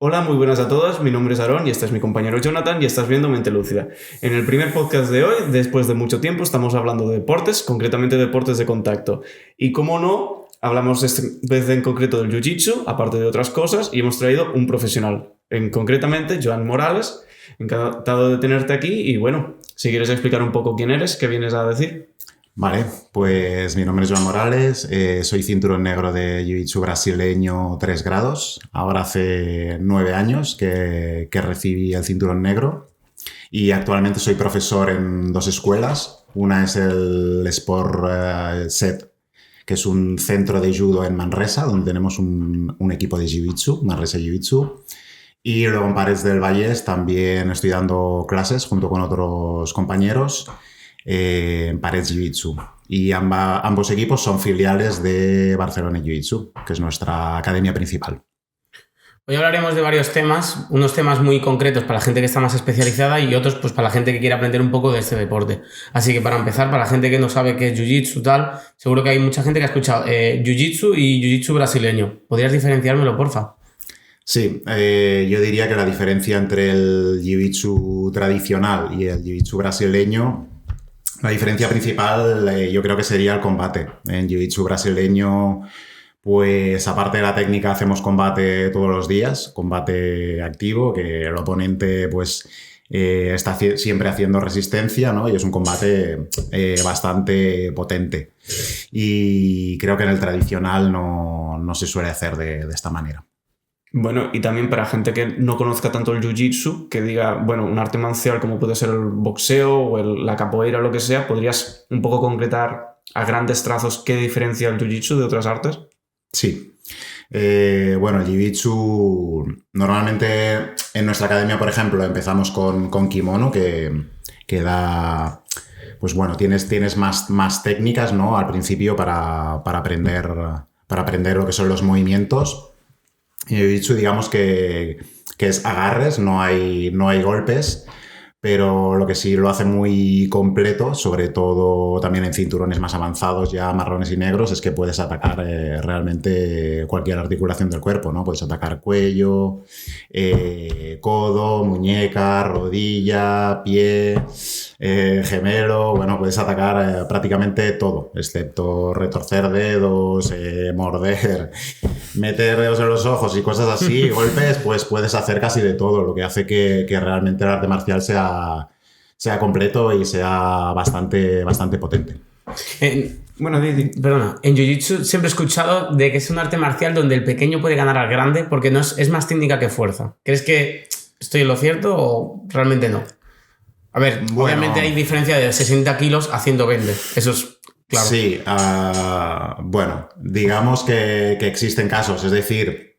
Hola, muy buenas a todos. Mi nombre es Aaron y este es mi compañero Jonathan y estás viendo Mente Lúcida. En el primer podcast de hoy, después de mucho tiempo, estamos hablando de deportes, concretamente deportes de contacto. Y como no, hablamos esta vez en concreto del Jiu-Jitsu, aparte de otras cosas, y hemos traído un profesional, concretamente Joan Morales. Encantado de tenerte aquí y bueno, si quieres explicar un poco quién eres, qué vienes a decir. Vale, pues mi nombre es Joan Morales, soy cinturón negro de Jiu-Jitsu brasileño 3 grados. Ahora hace 9 años que recibí el cinturón negro y actualmente soy profesor en 2 escuelas. Una es el Sport Set, que es un centro de judo en Manresa, donde tenemos un equipo de Jiu-Jitsu, Manresa Jiu-Jitsu. Y luego en Parets del Vallès también estoy dando clases junto con otros compañeros en Parets Jiu-Jitsu. Y ambos equipos son filiales de Barcelona Jiu-Jitsu, que es nuestra academia principal. Hoy hablaremos de varios temas, unos temas muy concretos para la gente que está más especializada y otros pues para la gente que quiere aprender un poco de este deporte. Así que para empezar, para la gente que no sabe qué es Jiu-Jitsu tal, seguro que hay mucha gente que ha escuchado Jiu-Jitsu y Jiu-Jitsu brasileño. ¿Podrías diferenciármelo, porfa? Sí, yo diría que la diferencia entre el Jiu-Jitsu tradicional y el Jiu-Jitsu brasileño, la diferencia principal yo creo que sería el combate. En Jiu-Jitsu brasileño, pues aparte de la técnica hacemos combate todos los días, combate activo, que el oponente pues está siempre haciendo resistencia, ¿no? Y es un combate bastante potente. Y creo que en el tradicional no se suele hacer de esta manera. Bueno, y también para gente que no conozca tanto el jiu-jitsu, que diga, bueno, un arte marcial como puede ser el boxeo o la capoeira o lo que sea, ¿podrías un poco concretar a grandes trazos qué diferencia el jiu-jitsu de otras artes? Sí. Bueno, el jiu-jitsu, normalmente en nuestra academia, por ejemplo, empezamos con kimono, que da, pues bueno, tienes más técnicas, ¿no? Al principio para aprender lo que son los movimientos. Y el jiu-jitsu, digamos que es agarres, no hay golpes, pero lo que sí lo hace muy completo, sobre todo también en cinturones más avanzados, ya marrones y negros, es que puedes atacar realmente cualquier articulación del cuerpo, ¿no? Puedes atacar cuello, codo, muñeca, rodilla, pie, gemelo, bueno, puedes atacar prácticamente todo, excepto retorcer dedos, morder, meter dedos en los ojos y cosas así, golpes, pues puedes hacer casi de todo, lo que hace que realmente el arte marcial sea completo y sea bastante potente. Bueno, perdona, en Jiu-Jitsu siempre he escuchado de que es un arte marcial donde el pequeño puede ganar al grande porque no es más técnica que fuerza. ¿Crees que estoy en lo cierto o realmente no? A ver, bueno, obviamente hay diferencia de 60 kilos a 120, eso es claro. Sí, bueno, digamos que existen casos, es decir,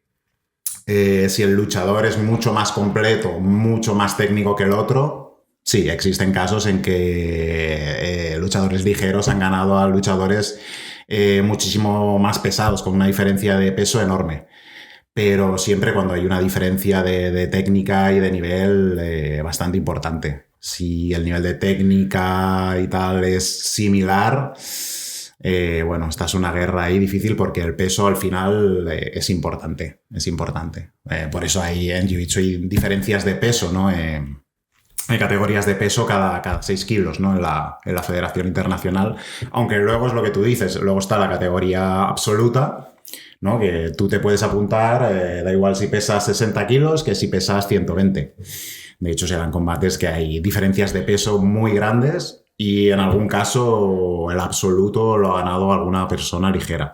si el luchador es mucho más completo, mucho más técnico que el otro, sí, existen casos en que luchadores ligeros han ganado a luchadores muchísimo más pesados, con una diferencia de peso enorme. Pero siempre cuando hay una diferencia de técnica y de nivel bastante importante. Si el nivel de técnica y tal es similar, bueno, esta es una guerra ahí difícil porque el peso al final es importante. Por eso en Jiu-Jitsu hay diferencias de peso, ¿no? Hay categorías de peso cada 6 kilos, ¿no? En la Federación Internacional. Aunque luego es lo que tú dices, luego está la categoría absoluta, ¿no? Que tú te puedes apuntar, da igual si pesas 60 kilos que si pesas 120. De hecho, se dan combates que hay diferencias de peso muy grandes y en algún caso el absoluto lo ha ganado alguna persona ligera.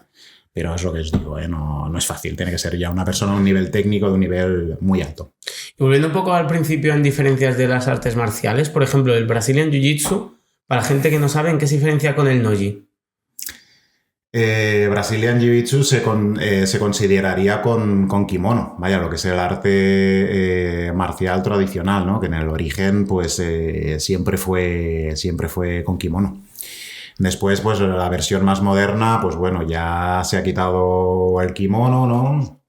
Pero es lo que os digo, no es fácil. Tiene que ser ya una persona a un nivel técnico de un nivel muy alto. Y volviendo un poco al principio en diferencias de las artes marciales, por ejemplo, el Brazilian Jiu-Jitsu, para la gente que no sabe, ¿en qué se diferencia con el Nogi? Brazilian Jiu-Jitsu se consideraría con kimono, vaya, lo que es el arte marcial tradicional, ¿no? Que en el origen pues siempre fue con kimono. Después, pues la versión más moderna, pues bueno, ya se ha quitado el kimono, ¿no?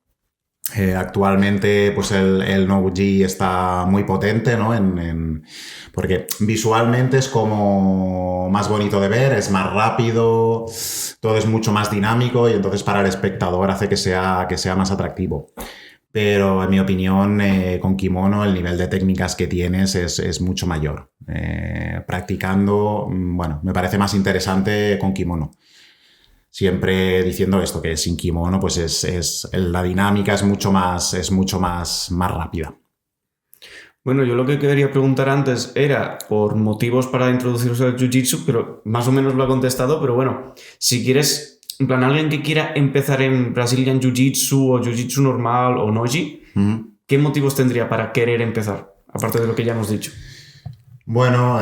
Actualmente, pues el no-gi está muy potente, ¿no? Porque visualmente es como más bonito de ver, es más rápido, todo es mucho más dinámico y entonces para el espectador hace que sea más atractivo. Pero en mi opinión, con kimono el nivel de técnicas que tienes es mucho mayor. Practicando, bueno, me parece más interesante con kimono. Siempre diciendo esto, que sin kimono pues la dinámica es mucho más rápida. Bueno, yo lo que quería preguntar antes era por motivos para introducirse al Jiu-Jitsu, pero más o menos lo ha contestado, pero bueno, si quieres, en plan, alguien que quiera empezar en Brazilian Jiu-Jitsu o Jiu-Jitsu normal o Nogi, ¿qué motivos tendría para querer empezar? Aparte de lo que ya hemos dicho. Bueno,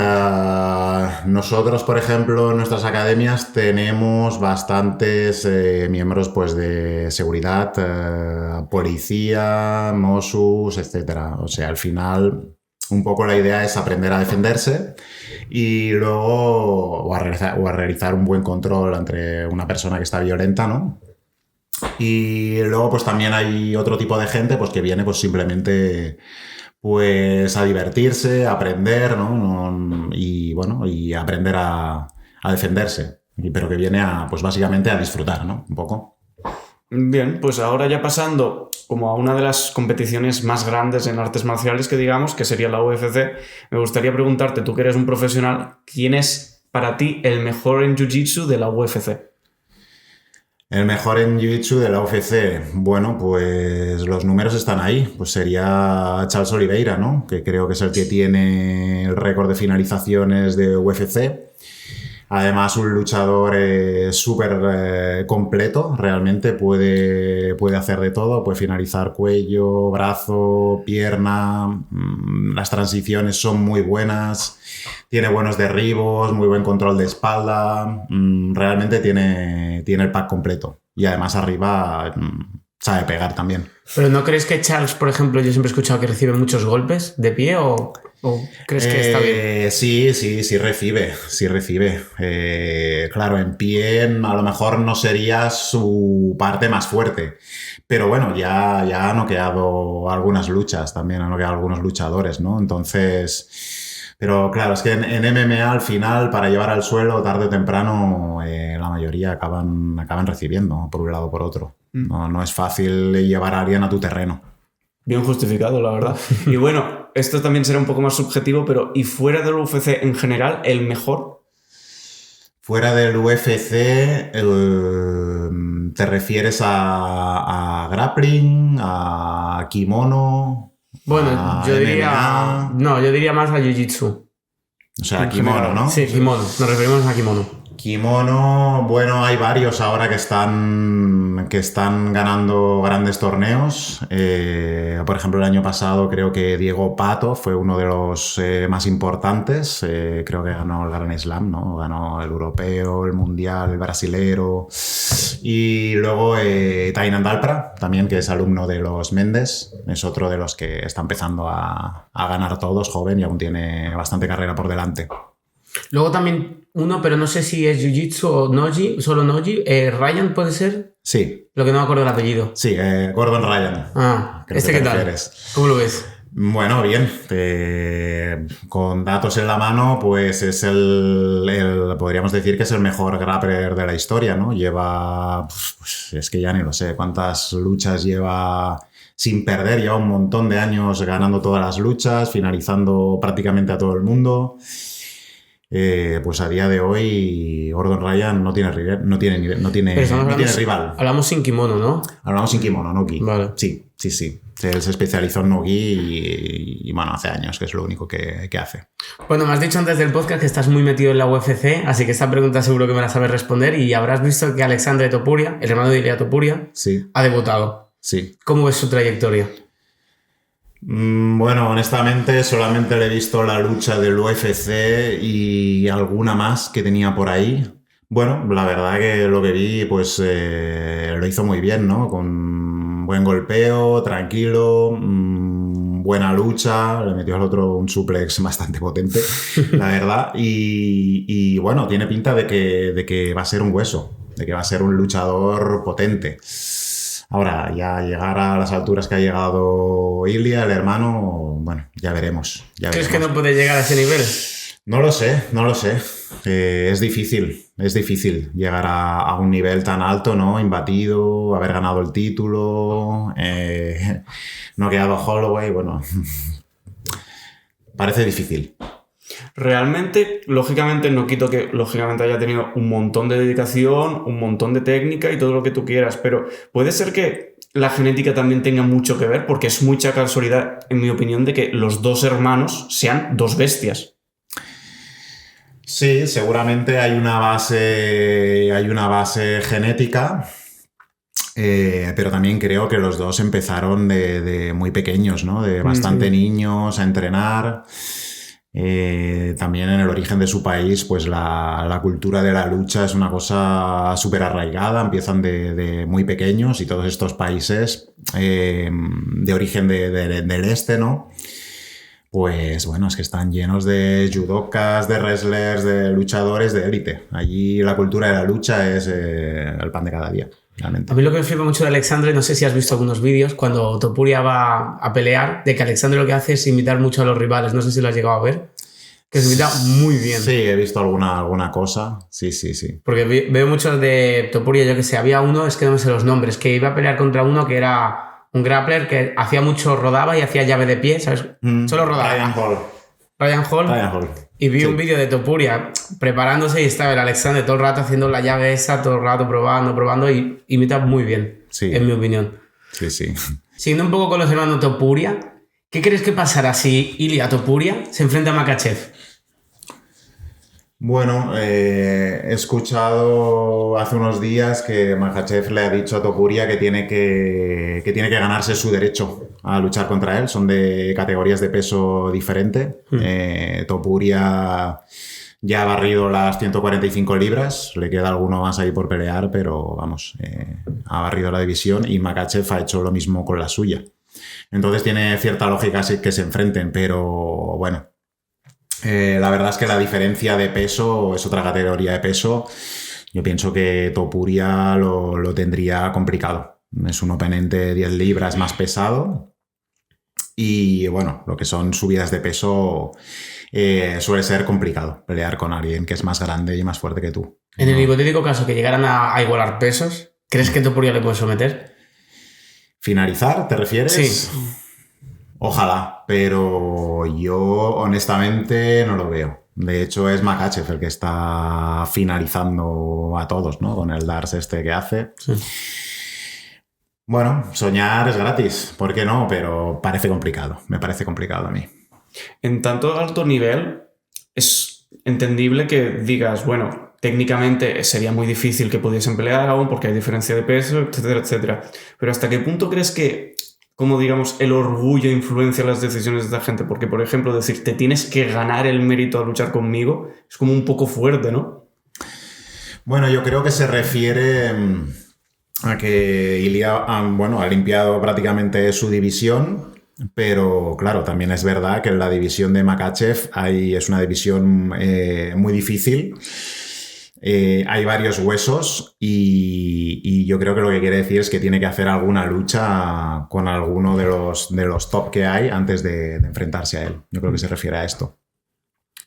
nosotros, por ejemplo, en nuestras academias tenemos bastantes miembros pues, de seguridad, policía, Mossos, etc. O sea, al final, un poco la idea es aprender a defenderse y luego o a realizar un buen control entre una persona que está violenta, ¿no? Y luego, pues también hay otro tipo de gente pues, que viene pues, simplemente pues a divertirse, a aprender, ¿no? Y bueno, y aprender a defenderse, pero que viene pues básicamente a disfrutar, ¿no? Un poco. Bien, pues ahora ya pasando como a una de las competiciones más grandes en artes marciales que digamos, que sería la UFC, me gustaría preguntarte, tú que eres un profesional, ¿quién es para ti el mejor en Jiu-Jitsu de la UFC? El mejor en Jiu-Jitsu de la UFC, bueno, pues los números están ahí. Pues sería Charles Oliveira, ¿no? Que creo que es el que tiene el récord de finalizaciones de UFC. Además, un luchador súper completo, realmente puede hacer de todo, puede finalizar cuello, brazo, pierna, las transiciones son muy buenas, tiene buenos derribos, muy buen control de espalda, realmente tiene el pack completo y además arriba sabe pegar también. ¿Pero no crees que Charles, por ejemplo, yo siempre he escuchado que recibe muchos golpes de pie o crees que está bien? Sí recibe. Claro, en pie a lo mejor no sería su parte más fuerte, pero bueno, ya ha noqueado algunas luchas, también ha noqueado algunos luchadores, ¿no? Entonces, pero claro, es que en MMA al final, para llevar al suelo, tarde o temprano, la mayoría acaban recibiendo, por un lado o por otro. No es fácil llevar a alguien a tu terreno. Bien justificado, la verdad. Y bueno, esto también será un poco más subjetivo, pero ¿y fuera del UFC en general, el mejor? Fuera del UFC, ¿te refieres a grappling, a kimono? Bueno, yo diría... No, yo diría más a Jiu-Jitsu. O sea, kimono, ¿no? Sí, kimono. Nos referimos a kimono. Kimono, bueno, hay varios ahora que están ganando grandes torneos. Por ejemplo, el año pasado creo que Diego Pato fue uno de los más importantes. Creo que ganó el Grand Slam, ¿no? Ganó el europeo, el mundial, el brasilero. Y luego Tainan Dalpra, también, que es alumno de los Méndez. Es otro de los que está empezando a ganar todos, joven, y aún tiene bastante carrera por delante. Luego también uno, pero no sé si es Jiu-Jitsu o Nogi, solo Nogi. ¿Ryan puede ser? Sí. Lo que no me acuerdo del apellido. Sí, Gordon Ryan. ¿Qué tal? ¿Cómo lo ves? Bueno, bien. Con datos en la mano, pues es podríamos decir que es el mejor grappler de la historia, ¿no? Lleva, pues es que ya ni lo sé, cuántas luchas lleva sin perder, lleva un montón de años ganando todas las luchas, finalizando prácticamente a todo el mundo. Pues a día de hoy Gordon Ryan no tiene rival. Hablamos sin kimono, ¿no? Hablamos sin kimono, Nogi. Vale. Sí. Él se especializó en Nogi y bueno, hace años que es lo único que hace. Bueno, me has dicho antes del podcast que estás muy metido en la UFC, así que esta pregunta seguro que me la sabes responder y habrás visto que Alexandre Topuria, el hermano de Ilia Topuria, sí, ha debutado. Sí. ¿Cómo ves su trayectoria? Bueno, honestamente solamente le he visto la lucha del UFC y alguna más que tenía por ahí. Bueno, la verdad que lo que vi pues lo hizo muy bien, ¿no? Con buen golpeo, tranquilo, buena lucha, le metió al otro un suplex bastante potente, la verdad. Y bueno, tiene pinta de que va a ser un hueso, de que va a ser un luchador potente. Ahora, ya llegar a las alturas que ha llegado Ilia, el hermano, bueno, ya veremos. ¿Crees que no puede llegar a ese nivel? No lo sé. es difícil llegar a un nivel tan alto, ¿no? Imbatido, haber ganado el título, no quedado Holloway, bueno, parece difícil. Realmente, lógicamente, no quito que lógicamente haya tenido un montón de dedicación, un montón de técnica y todo lo que tú quieras, pero puede ser que la genética también tenga mucho que ver, porque es mucha casualidad, en mi opinión, de que los dos hermanos sean dos bestias. Sí, seguramente hay una base genética, pero también creo que los dos empezaron de muy pequeños, ¿no? De bastante niños a entrenar. También en el origen de su país, pues la cultura de la lucha es una cosa súper arraigada, empiezan de muy pequeños y todos estos países de origen del este, ¿no? Pues bueno, es que están llenos de judokas, de wrestlers, de luchadores de élite. Allí la cultura de la lucha es el pan de cada día, realmente. A mí lo que me flipa mucho de Alexandre, no sé si has visto algunos vídeos, cuando Topuria va a pelear, de que Alexandre lo que hace es imitar mucho a los rivales. No sé si lo has llegado a ver. Que se imita muy bien. Sí, he visto alguna cosa. Sí. Porque veo muchos de Topuria, yo que sé, había uno, es que no me sé los nombres, que iba a pelear contra uno que era un grappler que hacía mucho, rodaba y hacía llave de pie, ¿sabes? Solo rodaba. Ryan Hall. Y vi un vídeo de Topuria preparándose y estaba el Alexandre todo el rato haciendo la llave esa, todo el rato probando y imita muy bien, en mi opinión. Sí. Siguiendo un poco con los hermanos Topuria, ¿qué crees que pasará si Ilia Topuria se enfrenta a Makhachev? Bueno, he escuchado hace unos días que Makhachev le ha dicho a Topuria que tiene que ganarse su derecho a luchar contra él. Son de categorías de peso diferente. Topuria ya ha barrido las 145 libras. Le queda alguno más ahí por pelear, pero vamos, ha barrido la división y Makhachev ha hecho lo mismo con la suya. Entonces tiene cierta lógica que se enfrenten, pero bueno. La verdad es que la diferencia de peso es otra categoría de peso. Yo pienso que Topuria lo tendría complicado. Es un oponente 10 libras más pesado. Y bueno, lo que son subidas de peso suele ser complicado pelear con alguien que es más grande y más fuerte que tú. En el hipotético caso que llegaran a igualar pesos, ¿crees que Topuria le puede someter? ¿Finalizar, te refieres? Sí. Ojalá, pero yo honestamente no lo veo. De hecho, es Makhachev el que está finalizando a todos, ¿no? Con el darts este que hace. Sí. Bueno, soñar es gratis, ¿por qué no? Pero parece complicado, me parece complicado a mí. En tanto alto nivel, es entendible que digas, bueno, técnicamente sería muy difícil que pudiesen pelear aún porque hay diferencia de peso, etcétera, etcétera. Pero ¿hasta qué punto crees que, como digamos, el orgullo influencia las decisiones de esta gente? Porque, por ejemplo, decir, te tienes que ganar el mérito a luchar conmigo, es como un poco fuerte, ¿no? Bueno, yo creo que se refiere a que Ilia, ha limpiado prácticamente su división, pero claro, también es verdad que en la división de Makhachev es una división muy difícil. Hay varios huesos y yo creo que lo que quiere decir es que tiene que hacer alguna lucha con alguno de los top que hay antes de enfrentarse a él. Yo creo que se refiere a esto.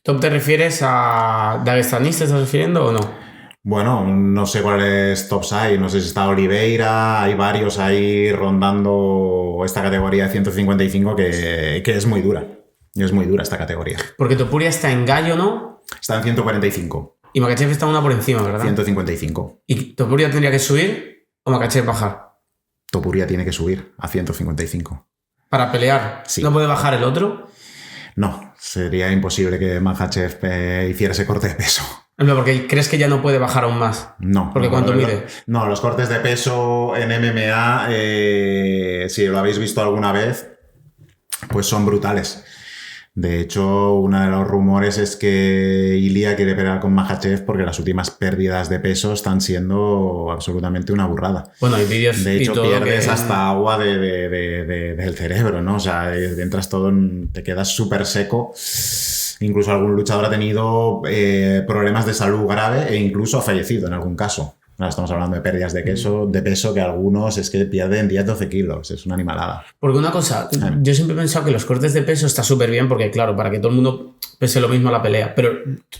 ¿Top te refieres a Dagestanis, te estás refiriendo o no? Bueno, no sé cuáles tops hay. No sé si está Oliveira, hay varios ahí rondando esta categoría de 155 que es muy dura. Es muy dura esta categoría. Porque Topuria está en gallo, ¿no? Está en 145. Y Makhachev está una por encima, ¿verdad? 155. ¿Y Topuria tendría que subir o Makhachev bajar? Topuria tiene que subir a 155. ¿Para pelear? Sí. ¿No puede bajar el otro? No, sería imposible que Makhachev hiciera ese corte de peso. No, porque ¿crees que ya no puede bajar aún más? No. ¿Porque cuánto mide? No, los cortes de peso en MMA, si lo habéis visto alguna vez, pues son brutales. De hecho, uno de los rumores es que Ilia quiere pelear con Makhachev porque las últimas pérdidas de peso están siendo absolutamente una burrada. Bueno, hay vídeos. De hecho, y todo pierdes hasta agua del cerebro, ¿no? O sea, entras todo te quedas súper seco. Incluso algún luchador ha tenido problemas de salud grave e incluso ha fallecido en algún caso. Ahora estamos hablando de pérdidas de peso que algunos es que pierden 10-12 kilos. Es una animalada. Porque una cosa, yo siempre he pensado que los cortes de peso está súper bien porque, claro, para que todo el mundo pese lo mismo a la pelea. Pero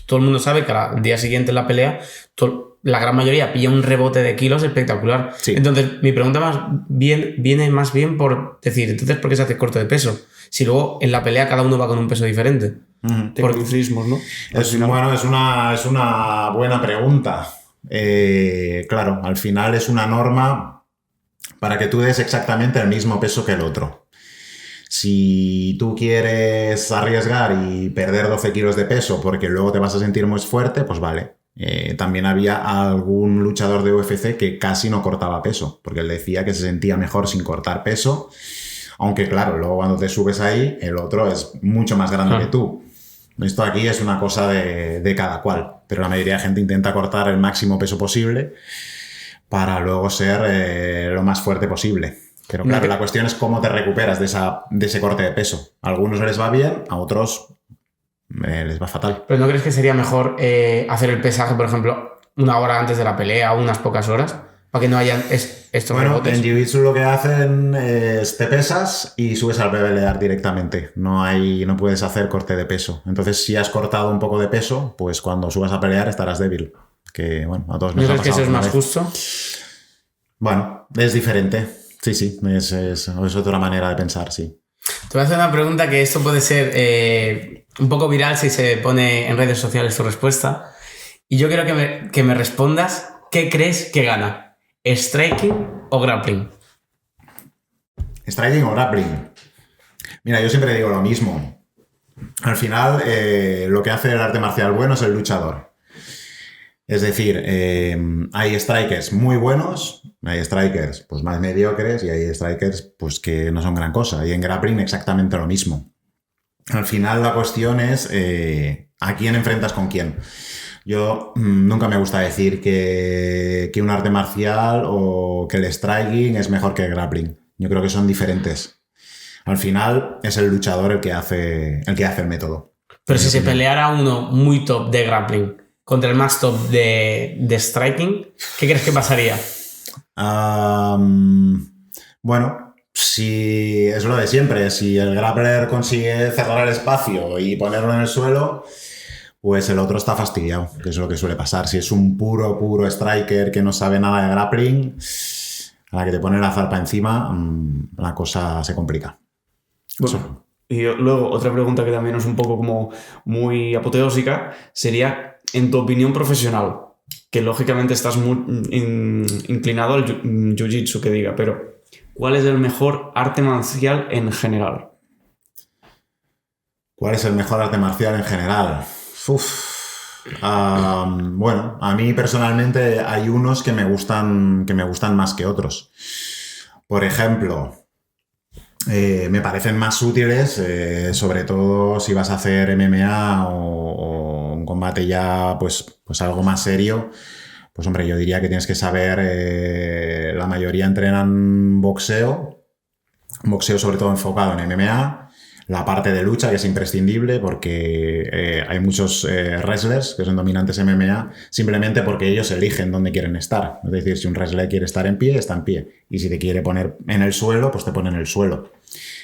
todo el mundo sabe que al día siguiente en la pelea, la gran mayoría pilla un rebote de kilos espectacular. Sí. Entonces, mi pregunta viene más bien por decir, entonces, ¿por qué se hace corte de peso? Si luego en la pelea cada uno va con un peso diferente. Tecnicismos, ¿no? Es una buena pregunta. Claro, al final es una norma para que tú des exactamente el mismo peso que el otro. Si tú quieres arriesgar y perder 12 kilos de peso porque luego te vas a sentir muy fuerte, pues vale. También había algún luchador de UFC que casi no cortaba peso, porque él decía que se sentía mejor sin cortar peso, aunque claro, luego cuando te subes ahí, el otro es mucho más grande que tú. Esto aquí es una cosa de cada cual, pero la mayoría de gente intenta cortar el máximo peso posible para luego ser lo más fuerte posible. Pero claro, la cuestión es cómo te recuperas de ese corte de peso. A algunos les va bien, a otros les va fatal. ¿Pero no crees que sería mejor hacer el pesaje, por ejemplo, una hora antes de la pelea o unas pocas horas? Para que no hayan estos rebotes. En Jiu-Jitsu lo que hacen es te pesas y subes al pelear directamente. No puedes hacer corte de peso. Entonces, si has cortado un poco de peso, pues cuando subas a pelear estarás débil. Que bueno, a todos nos ha pasado. ¿No crees que eso es más justo? Bueno, es diferente. Sí, es otra manera de pensar, sí. Te voy a hacer una pregunta que esto puede ser un poco viral si se pone en redes sociales tu respuesta. Y yo quiero que me respondas qué crees que gana. ¿Striking o grappling? ¿Striking o grappling? Mira, yo siempre digo lo mismo. Al final, lo que hace el arte marcial bueno es el luchador. Es decir, hay strikers muy buenos, hay strikers pues más mediocres y hay strikers pues que no son gran cosa. Y en grappling exactamente lo mismo. Al final la cuestión es ¿a quién enfrentas con quién? Yo nunca me gusta decir que un arte marcial o que el striking es mejor que el grappling. Yo creo que son diferentes. Al final es el luchador el que hace el método. Pero si se peleara uno muy top de grappling contra el más top de striking, ¿qué crees que pasaría? Bueno, si es lo de siempre. Si el grappler consigue cerrar el espacio y ponerlo en el suelo, pues el otro está fastidiado, que es lo que suele pasar. Si es un puro striker que no sabe nada de grappling, a la que te pone la zarpa encima, la cosa se complica. Bueno, y luego otra pregunta que también es un poco como muy apoteósica sería, en tu opinión profesional, que lógicamente estás muy inclinado al jiu-jitsu, que diga, pero ¿cuál es el mejor arte marcial en general? ¿Cuál es el mejor arte marcial en general? Bueno, a mí personalmente hay unos que me gustan más que otros. Por ejemplo, me parecen más útiles, sobre todo si vas a hacer MMA o un combate ya pues algo más serio. Pues hombre, yo diría que tienes que saber, la mayoría entrenan boxeo sobre todo enfocado en MMA. La parte de lucha, que es imprescindible porque hay muchos wrestlers que son dominantes en MMA simplemente porque ellos eligen dónde quieren estar. Es decir, si un wrestler quiere estar en pie, está en pie. Y si te quiere poner en el suelo, pues te pone en el suelo.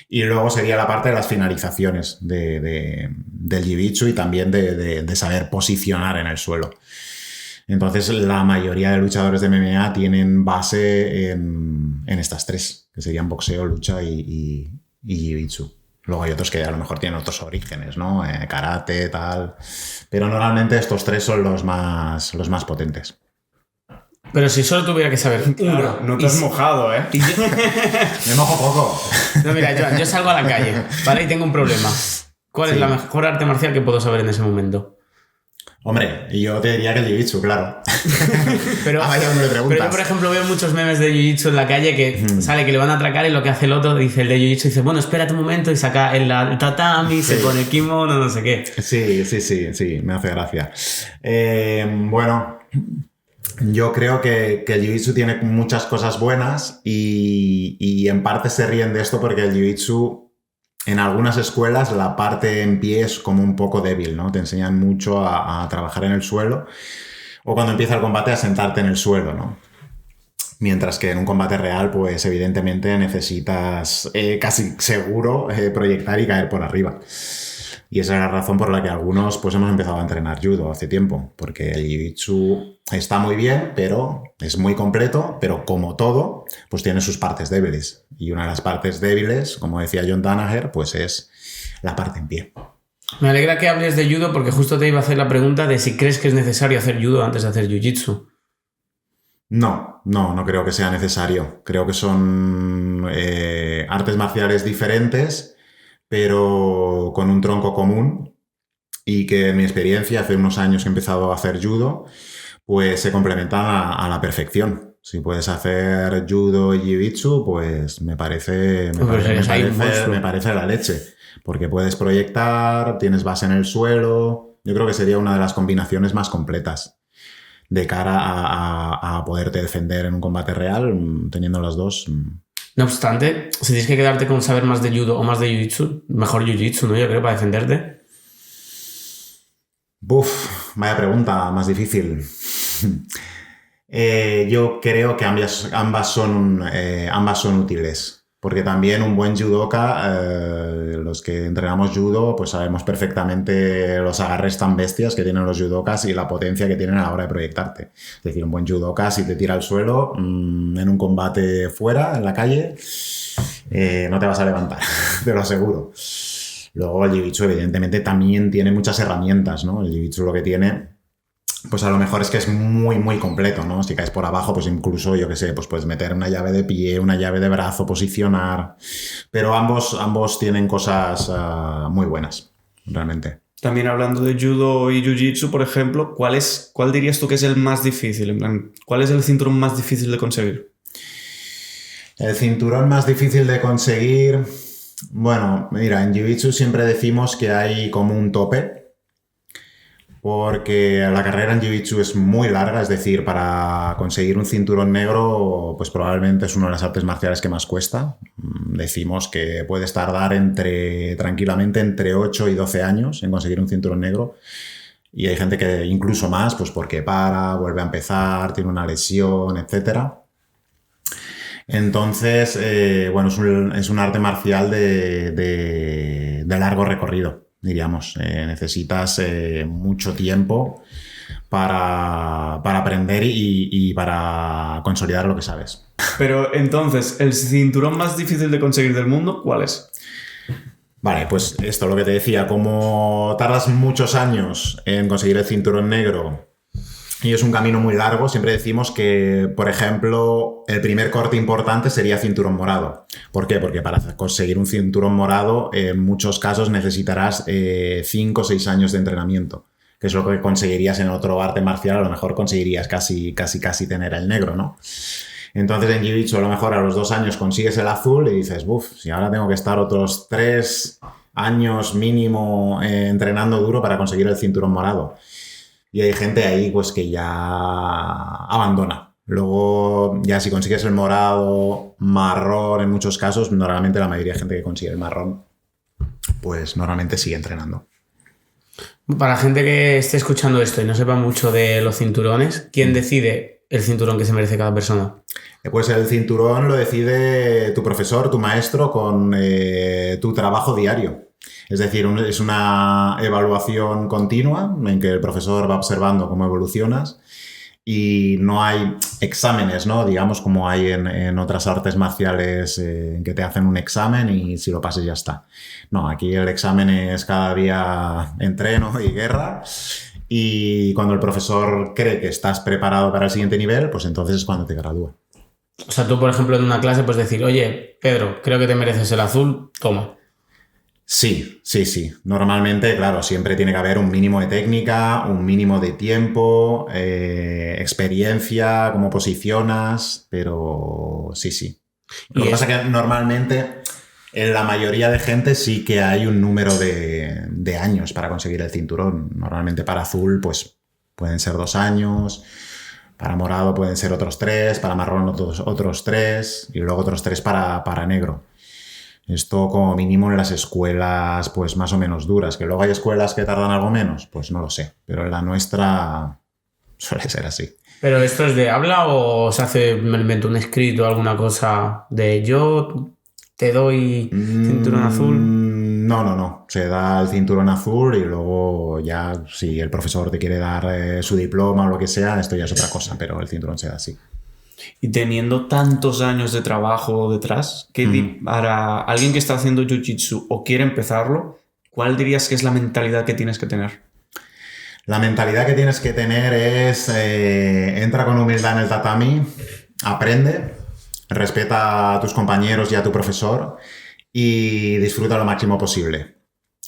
Y luego sería la parte de las finalizaciones del jiu-jitsu y también de saber posicionar en el suelo. Entonces, la mayoría de luchadores de MMA tienen base en estas tres, que serían boxeo, lucha y jiu-jitsu. Luego hay otros que a lo mejor tienen otros orígenes, ¿no? Karate, tal. Pero normalmente estos tres son los más potentes. Pero si solo tuviera que saber Claro, no te has mojado, ¿eh? Me mojo poco. No, mira, Joan, yo salgo a la calle, ¿vale? Y tengo un problema. ¿Cuál es la mejor arte marcial que puedo saber en ese momento? Hombre, yo te diría que el jiu-jitsu, claro. Pero yo, por ejemplo, veo muchos memes de jiu-jitsu en la calle que sale que le van a atracar y lo que hace el otro, dice el de jiu-jitsu, dice, bueno, espérate un momento, y saca el tatami, se pone el kimono, no sé qué. Sí, me hace gracia. Bueno, yo creo que el jiu-jitsu tiene muchas cosas buenas y en parte se ríen de esto porque el jiu-jitsu, en algunas escuelas, la parte en pie es como un poco débil, ¿no? Te enseñan mucho a trabajar en el suelo. o cuando empieza el combate a sentarte en el suelo, ¿no? Mientras que en un combate real, pues evidentemente necesitas casi seguro proyectar y caer por arriba. Y esa es la razón por la que algunos pues hemos empezado a entrenar judo hace tiempo, porque el jiu-jitsu está muy bien, pero es muy completo, pero como todo, pues tiene sus partes débiles. Y una de las partes débiles, como decía John Danaher, pues es la parte en pie. Me alegra que hables de judo porque justo te iba a hacer la pregunta de si crees que es necesario hacer judo antes de hacer jiu-jitsu. No creo que sea necesario. Creo que son artes marciales diferentes, pero con un tronco común, y que en mi experiencia, hace unos años que he empezado a hacer judo, pues se complementan a la perfección. Si puedes hacer judo y jiu-jitsu, pues me parece la leche, porque puedes proyectar, tienes base en el suelo. Yo creo que sería una de las combinaciones más completas de cara a poderte defender en un combate real, teniendo las dos. No obstante, si tienes que quedarte con saber más de judo o más de jiu-jitsu, mejor jiu-jitsu, ¿no? Yo creo, para defenderte. Vaya pregunta más difícil. Yo creo que ambas son útiles. Porque también un buen judoka, los que entrenamos judo, pues sabemos perfectamente los agarres tan bestias que tienen los judokas y la potencia que tienen a la hora de proyectarte. Es decir, un buen judoka, si te tira al suelo en un combate fuera, en la calle, no te vas a levantar, te lo aseguro. Luego el jiu-jitsu evidentemente también tiene muchas herramientas, ¿no? El jiu-jitsu lo que tiene, pues a lo mejor es que es muy, muy completo, ¿no? Si caes por abajo, pues incluso, yo qué sé, pues puedes meter una llave de pie, una llave de brazo, posicionar. Pero ambos tienen cosas muy buenas, realmente. También hablando de judo y jiu-jitsu, por ejemplo, ¿cuál dirías tú que es el más difícil? En plan, ¿cuál es el cinturón más difícil de conseguir? El cinturón más difícil de conseguir... Bueno, mira, en jiu-jitsu siempre decimos que hay como un tope, porque la carrera en jiu-jitsu es muy larga, es decir, para conseguir un cinturón negro, pues probablemente es una de las artes marciales que más cuesta. Decimos que puedes tardar tranquilamente entre 8 y 12 años en conseguir un cinturón negro, y hay gente que incluso más, pues porque vuelve a empezar, tiene una lesión, etcétera. Entonces, bueno, es un arte marcial de largo recorrido, diríamos. Necesitas mucho tiempo para aprender y para consolidar lo que sabes. Pero entonces, ¿el cinturón más difícil de conseguir del mundo, cuál es? Vale, pues esto, lo que te decía, como tardas muchos años en conseguir el cinturón negro y es un camino muy largo, siempre decimos que, por ejemplo, el primer corte importante sería cinturón morado. ¿Por qué? Porque para conseguir un cinturón morado, en muchos casos necesitarás 5 o 6 años de entrenamiento, que es lo que conseguirías en otro arte marcial. A lo mejor conseguirías casi tener el negro, ¿no? Entonces en jiu-jitsu a lo mejor a los 2 años consigues el azul y dices, si ahora tengo que estar otros 3 años mínimo entrenando duro para conseguir el cinturón morado. Y hay gente ahí pues que ya abandona. Luego ya si consigues el morado, marrón en muchos casos, normalmente la mayoría de gente que consigue el marrón pues normalmente sigue entrenando. Para la gente que esté escuchando esto y no sepa mucho de los cinturones, ¿quién decide el cinturón que se merece cada persona? Pues el cinturón lo decide tu profesor, tu maestro, con tu trabajo diario. Es decir, es una evaluación continua en que el profesor va observando cómo evolucionas y no hay exámenes, ¿no? Digamos como hay en otras artes marciales en que te hacen un examen y si lo pasas ya está. No, aquí el examen es cada día entreno y guerra, y cuando el profesor cree que estás preparado para el siguiente nivel, pues entonces es cuando te gradúa. O sea, tú, por ejemplo, en una clase puedes decir, oye, Pedro, creo que te mereces el azul, toma. Sí. Normalmente, claro, siempre tiene que haber un mínimo de técnica, un mínimo de tiempo, experiencia, cómo posicionas, pero sí. Lo que pasa es que normalmente en la mayoría de gente sí que hay un número de años para conseguir el cinturón. Normalmente para azul pues pueden ser 2 años, para morado pueden ser otros 3, para marrón otros 3 y luego otros 3 para negro. Esto como mínimo en las escuelas pues más o menos duras. Que luego hay escuelas que tardan algo menos, pues no lo sé. Pero en la nuestra suele ser así. ¿Pero esto es de habla o se hace, me invento, un escrito o alguna cosa de yo te doy cinturón azul? No. Se da el cinturón azul y luego ya si el profesor te quiere dar su diploma o lo que sea, esto ya es otra cosa, pero el cinturón se da así. Y teniendo tantos años de trabajo detrás, para alguien que está haciendo Jiu-Jitsu o quiere empezarlo, ¿cuál dirías que es la mentalidad que tienes que tener? La mentalidad que tienes que tener es entra con humildad en el tatami, aprende, respeta a tus compañeros y a tu profesor y disfruta lo máximo posible.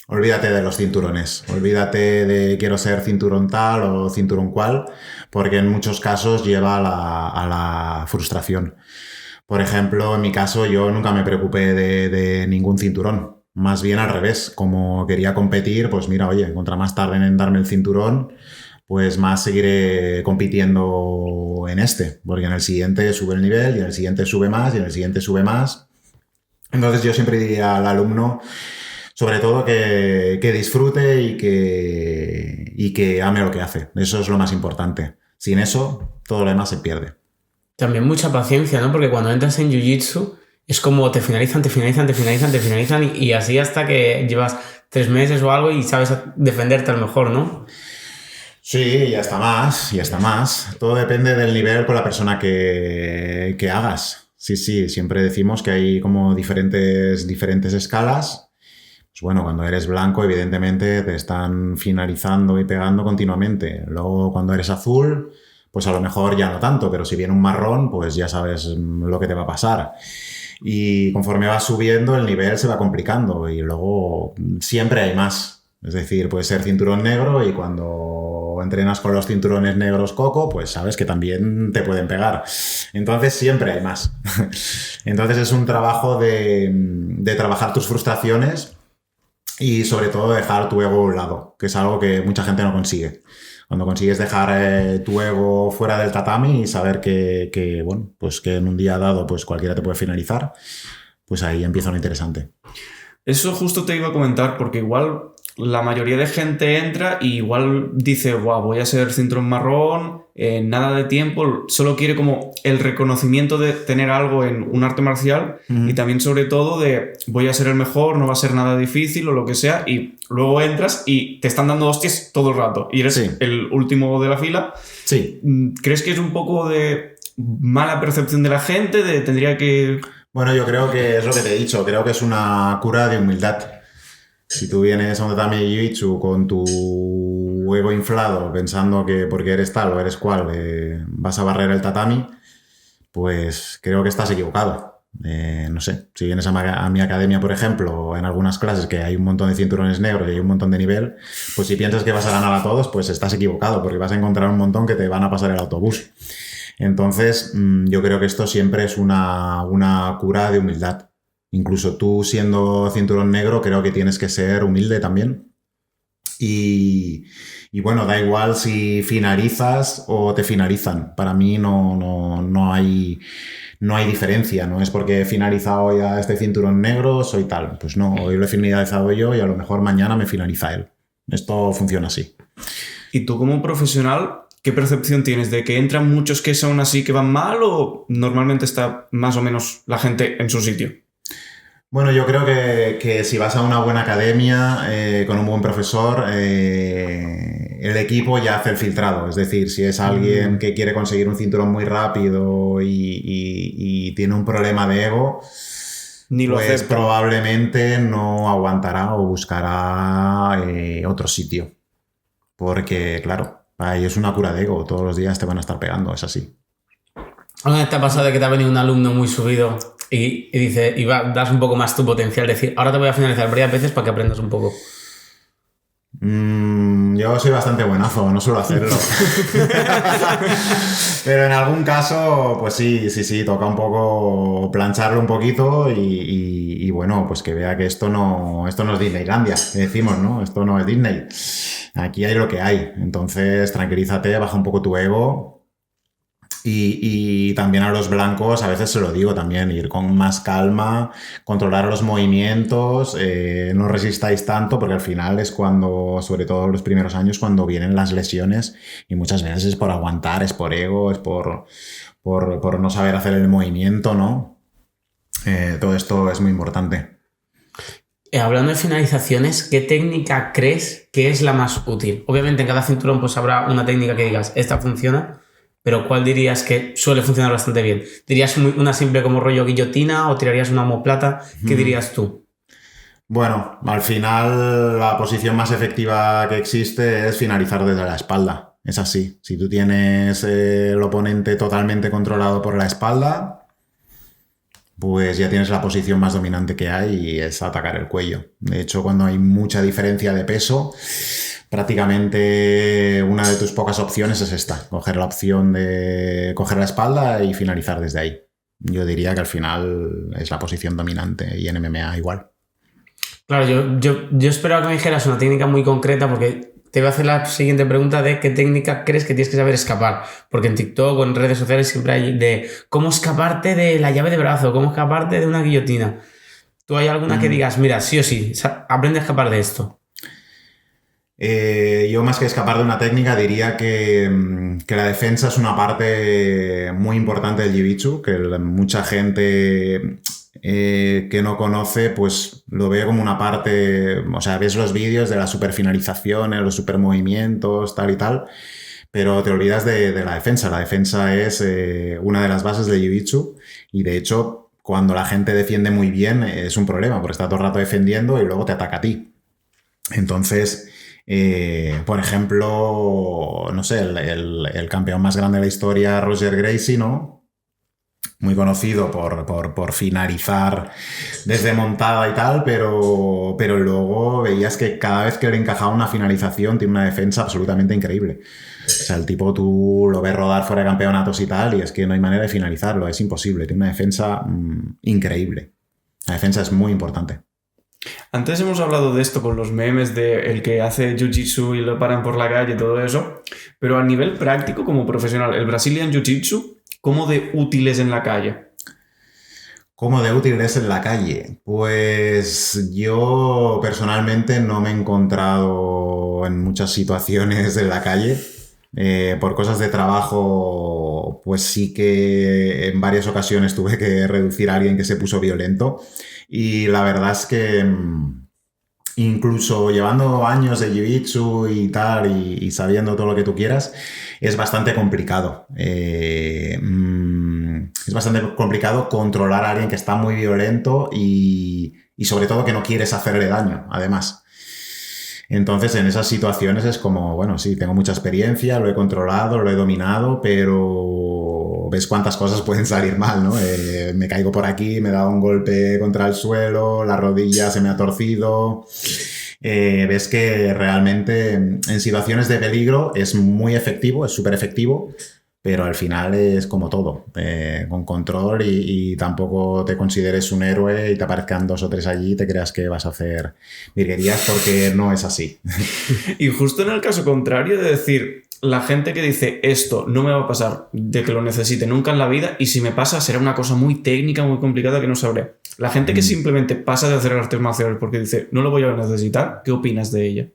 Olvídate de los cinturones, olvídate de quiero ser cinturón tal o cinturón cual, porque en muchos casos lleva a la frustración. Por ejemplo, en mi caso yo nunca me preocupé de ningún cinturón. Más bien al revés, como quería competir, pues mira, oye, contra más tarden en darme el cinturón, pues más seguiré compitiendo en este, porque en el siguiente sube el nivel y en el siguiente sube más y en el siguiente sube más. Entonces yo siempre diría al alumno, sobre todo que disfrute y que ame lo que hace. Eso es lo más importante. Sin eso, todo lo demás se pierde. También mucha paciencia, ¿no? Porque cuando entras en Jiu-Jitsu es como te finalizan y así hasta que llevas 3 meses o algo y sabes defenderte a lo mejor, ¿no? Sí, ya está más. Todo depende del nivel con la persona que hagas. Sí, siempre decimos que hay como diferentes escalas. Pues bueno, cuando eres blanco, evidentemente te están finalizando y pegando continuamente. Luego, cuando eres azul, pues a lo mejor ya no tanto, pero si viene un marrón, pues ya sabes lo que te va a pasar. Y conforme vas subiendo, el nivel se va complicando y luego siempre hay más. Es decir, puede ser cinturón negro y cuando entrenas con los cinturones negros coco, pues sabes que también te pueden pegar. Entonces siempre hay más. Entonces es un trabajo de trabajar tus frustraciones y sobre todo dejar tu ego a un lado, que es algo que mucha gente no consigue. Cuando consigues dejar tu ego fuera del tatami y saber que, bueno, pues que en un día dado pues cualquiera te puede finalizar, pues ahí empieza lo interesante. Eso justo te iba a comentar, porque igual la mayoría de gente entra y igual dice, wow, voy a ser cinturón marrón, nada de tiempo, solo quiere como el reconocimiento de tener algo en un arte marcial y también sobre todo de voy a ser el mejor, no va a ser nada difícil o lo que sea, y luego entras y te están dando hostias todo el rato y eres el último de la fila. Sí. ¿Crees que es un poco de mala percepción de la gente? Tendría que... Bueno, yo creo que es lo que te he dicho, creo que es una cura de humildad. Si tú vienes a un tatami de Jiu-Jitsu con tu ego inflado pensando que porque eres tal o eres cual vas a barrer el tatami, pues creo que estás equivocado. No sé, si vienes a mi academia, por ejemplo, en algunas clases que hay un montón de cinturones negros y hay un montón de nivel, pues si piensas que vas a ganar a todos, pues estás equivocado porque vas a encontrar un montón que te van a pasar el autobús. Entonces, yo creo que esto siempre es una cura de humildad. Incluso tú siendo cinturón negro creo que tienes que ser humilde también. Y bueno, da igual si finalizas o te finalizan. Para mí no hay diferencia. No es porque he finalizado ya este cinturón negro, soy tal. Pues no, hoy lo he finalizado yo y a lo mejor mañana me finaliza él. Esto funciona así. ¿Y tú como profesional, qué percepción tienes? ¿De que entran muchos que son así que van mal o normalmente está más o menos la gente en su sitio? Bueno, yo creo que si vas a una buena academia con un buen profesor, el equipo ya hace el filtrado. Es decir, si es alguien que quiere conseguir un cinturón muy rápido y tiene un problema de ego, pues probablemente no aguantará o buscará otro sitio. Porque, claro, ahí es una cura de ego. Todos los días te van a estar pegando, es así. ¿Alguna vez te ha pasado de que te ha venido un alumno muy subido y dice, das un poco más tu potencial, decir, ahora te voy a finalizar varias veces para que aprendas un poco? Yo soy bastante buenazo, no suelo hacerlo. Pero en algún caso, pues sí, toca un poco plancharlo un poquito y bueno, pues que vea que esto no es Disneylandia, que decimos, ¿no? Esto no es Disney. Aquí hay lo que hay. Entonces, tranquilízate, baja un poco tu ego Y también a los blancos a veces se lo digo también, ir con más calma, controlar los movimientos, no resistáis tanto porque al final es cuando, sobre todo los primeros años, cuando vienen las lesiones y muchas veces es por aguantar, es por ego, es por no saber hacer el movimiento, ¿no? Todo esto es muy importante. Hablando de finalizaciones, ¿qué técnica crees que es la más útil? Obviamente en cada cinturón pues habrá una técnica que digas, esta funciona, pero ¿cuál dirías que suele funcionar bastante bien? ¿Dirías una simple como rollo guillotina o tirarías una omoplata? ¿Qué dirías tú? Bueno, al final la posición más efectiva que existe es finalizar desde la espalda. Es así. Si tú tienes el oponente totalmente controlado por la espalda, pues ya tienes la posición más dominante que hay y es atacar el cuello. De hecho, cuando hay mucha diferencia de peso, prácticamente una de tus pocas opciones es esta, coger la opción de coger la espalda y finalizar desde ahí. Yo diría que al final es la posición dominante y en MMA igual. Claro, yo esperaba que me dijeras una técnica muy concreta porque te voy a hacer la siguiente pregunta de qué técnica crees que tienes que saber escapar. Porque en TikTok o en redes sociales siempre hay de cómo escaparte de la llave de brazo, cómo escaparte de una guillotina. ¿Tú hay alguna que digas, mira, sí o sí, aprende a escapar de esto? Yo más que escapar de una técnica diría que la defensa es una parte muy importante del jiu-jitsu, que mucha gente que no conoce pues lo ve como una parte, o sea, ves los vídeos de las super finalizaciones, los super movimientos, tal y tal, pero te olvidas de la defensa. La defensa es una de las bases del jiu-jitsu y de hecho cuando la gente defiende muy bien es un problema porque está todo el rato defendiendo y luego te ataca a ti. Entonces... por ejemplo, no sé, el campeón más grande de la historia, Roger Gracie, ¿no? Muy conocido por finalizar desde montada y tal, pero luego veías que cada vez que le encajaba una finalización tiene una defensa absolutamente increíble. O sea, el tipo tú lo ves rodar fuera de campeonatos y tal, y es que no hay manera de finalizarlo, es imposible. Tiene una defensa increíble. La defensa es muy importante. Antes hemos hablado de esto con los memes de el que hace jiu-jitsu y lo paran por la calle y todo eso, pero a nivel práctico como profesional, el Brazilian Jiu-Jitsu, ¿cómo de útil es en la calle? ¿Cómo de útil es en la calle? Pues yo personalmente no me he encontrado en muchas situaciones en la calle. Por cosas de trabajo, pues sí que en varias ocasiones tuve que reducir a alguien que se puso violento. Y la verdad es que incluso llevando años de jiu-jitsu y tal y sabiendo todo lo que tú quieras, es bastante complicado. Es bastante complicado controlar a alguien que está muy violento y sobre todo que no quieres hacerle daño, además. Entonces, en esas situaciones es como, bueno, sí, tengo mucha experiencia, lo he controlado, lo he dominado, pero ves cuántas cosas pueden salir mal, ¿no? Me caigo por aquí, me he dado un golpe contra el suelo, la rodilla se me ha torcido. Ves que realmente en situaciones de peligro es muy efectivo, es súper efectivo, pero al final es como todo, con control y tampoco te consideres un héroe y te aparezcan 2 o 3 allí y te creas que vas a hacer virguerías porque no es así. Y justo en el caso contrario de decir, la gente que dice esto no me va a pasar de que lo necesite nunca en la vida y si me pasa será una cosa muy técnica, muy complicada que no sabré. La gente que simplemente pasa de hacer artes marciales porque dice no lo voy a necesitar, ¿qué opinas de ella?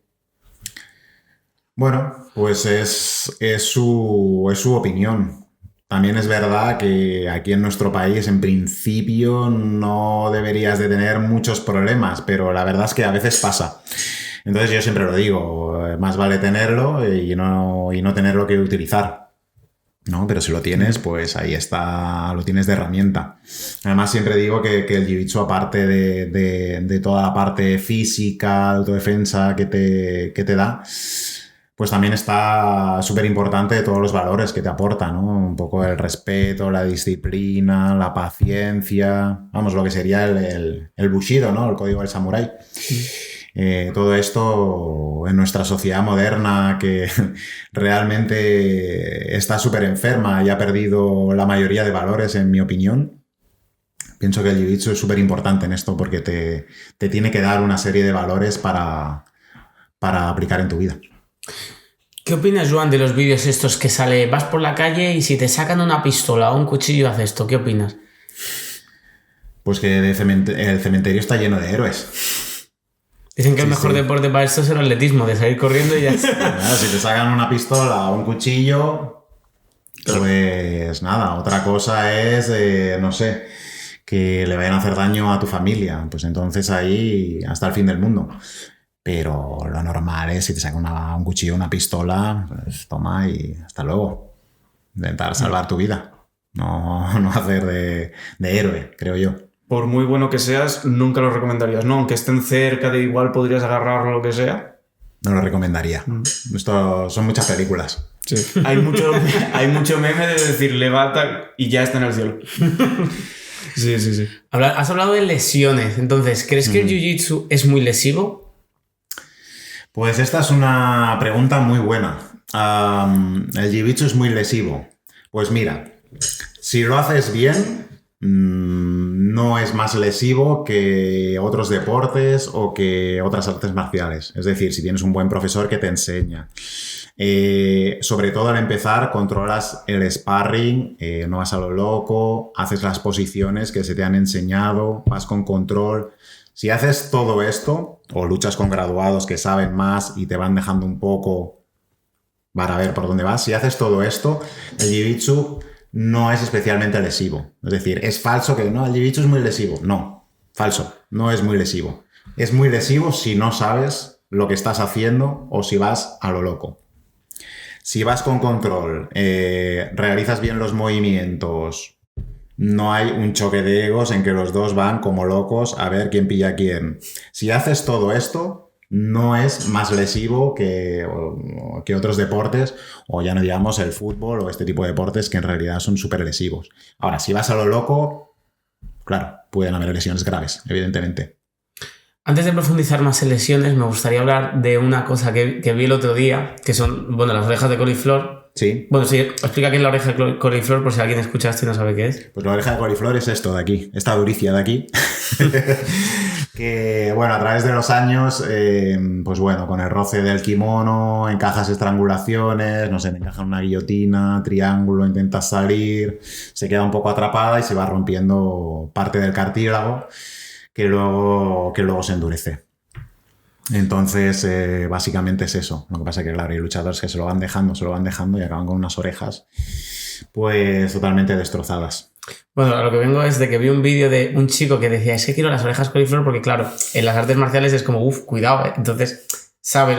Bueno, pues es su opinión. También es verdad que aquí en nuestro país, en principio, no deberías de tener muchos problemas, pero la verdad es que a veces pasa. Entonces yo siempre lo digo, más vale tenerlo y no tenerlo que utilizar, ¿no? Pero si lo tienes, pues ahí está, lo tienes de herramienta. Además siempre digo que el jiu-jitsu, aparte de toda la parte física, autodefensa que te da, pues también está súper importante todos los valores que te aporta, ¿no? Un poco el respeto, la disciplina, la paciencia, vamos, lo que sería el Bushido, ¿no? El código del samurái. Todo esto en nuestra sociedad moderna que realmente está súper enferma y ha perdido la mayoría de valores, en mi opinión. Pienso que el jiu-jitsu es súper importante en esto porque te tiene que dar una serie de valores para aplicar en tu vida. ¿Qué opinas, Joan, de los vídeos estos que sale, vas por la calle y si te sacan una pistola o un cuchillo haces esto? ¿Qué opinas? Pues que el cementerio está lleno de héroes. Dicen que el mejor deporte para esto es el atletismo, de salir corriendo y ya está. Si te sacan una pistola o un cuchillo, pues nada, otra cosa es, no sé, que le vayan a hacer daño a tu familia. Pues entonces ahí hasta el fin del mundo. Pero lo normal es, si te sacan un cuchillo o una pistola, pues toma y hasta luego. Intentar salvar tu vida. No hacer de héroe, creo yo. Por muy bueno que seas, nunca lo recomendarías, ¿no? Aunque estén cerca de igual podrías agarrarlo o lo que sea. No lo recomendaría. Esto son muchas películas. Sí. Hay mucho meme de decir levanta y ya está en el cielo. Sí. Has hablado de lesiones, entonces, ¿crees que el jiu-jitsu es muy lesivo? Pues esta es una pregunta muy buena. ¿El jiu-jitsu es muy lesivo? Pues mira, si lo haces bien, no es más lesivo que otros deportes o que otras artes marciales. Es decir, si tienes un buen profesor que te enseña. Sobre todo al empezar, controlas el sparring, no vas a lo loco, haces las posiciones que se te han enseñado, vas con control. Si haces todo esto, o luchas con graduados que saben más y te van dejando un poco para ver por dónde vas, si haces todo esto, el jiu-jitsu no es especialmente lesivo. Es decir, es falso que no, el jiu-jitsu es muy lesivo. No, falso, no es muy lesivo. Es muy lesivo si no sabes lo que estás haciendo o si vas a lo loco. Si vas con control, realizas bien los movimientos, no hay un choque de egos en que los dos van como locos a ver quién pilla a quién. Si haces todo esto, no es más lesivo que otros deportes, o ya no digamos el fútbol o este tipo de deportes que en realidad son súper lesivos. Ahora, si vas a lo loco, claro, pueden haber lesiones graves, evidentemente. Antes de profundizar más en lesiones, me gustaría hablar de una cosa que vi el otro día, que son, las orejas de coliflor. Sí. Bueno, sí, explica qué es la oreja de coliflor por si alguien escucha esto y no sabe qué es. Pues la oreja de coliflor es esto de aquí, esta duricia de aquí. Que, a través de los años, con el roce del kimono, encajas estrangulaciones, no sé, te encajan una guillotina, triángulo, intentas salir, se queda un poco atrapada y se va rompiendo parte del cartílago que luego se endurece. Entonces, básicamente es eso. Lo que pasa es que, claro, hay luchadores que se lo van dejando y acaban con unas orejas, pues, totalmente destrozadas. Bueno, a lo que vengo es de que vi un vídeo de un chico que decía, es que quiero las orejas coliflor porque, claro, en las artes marciales es como, cuidado, Entonces, sabe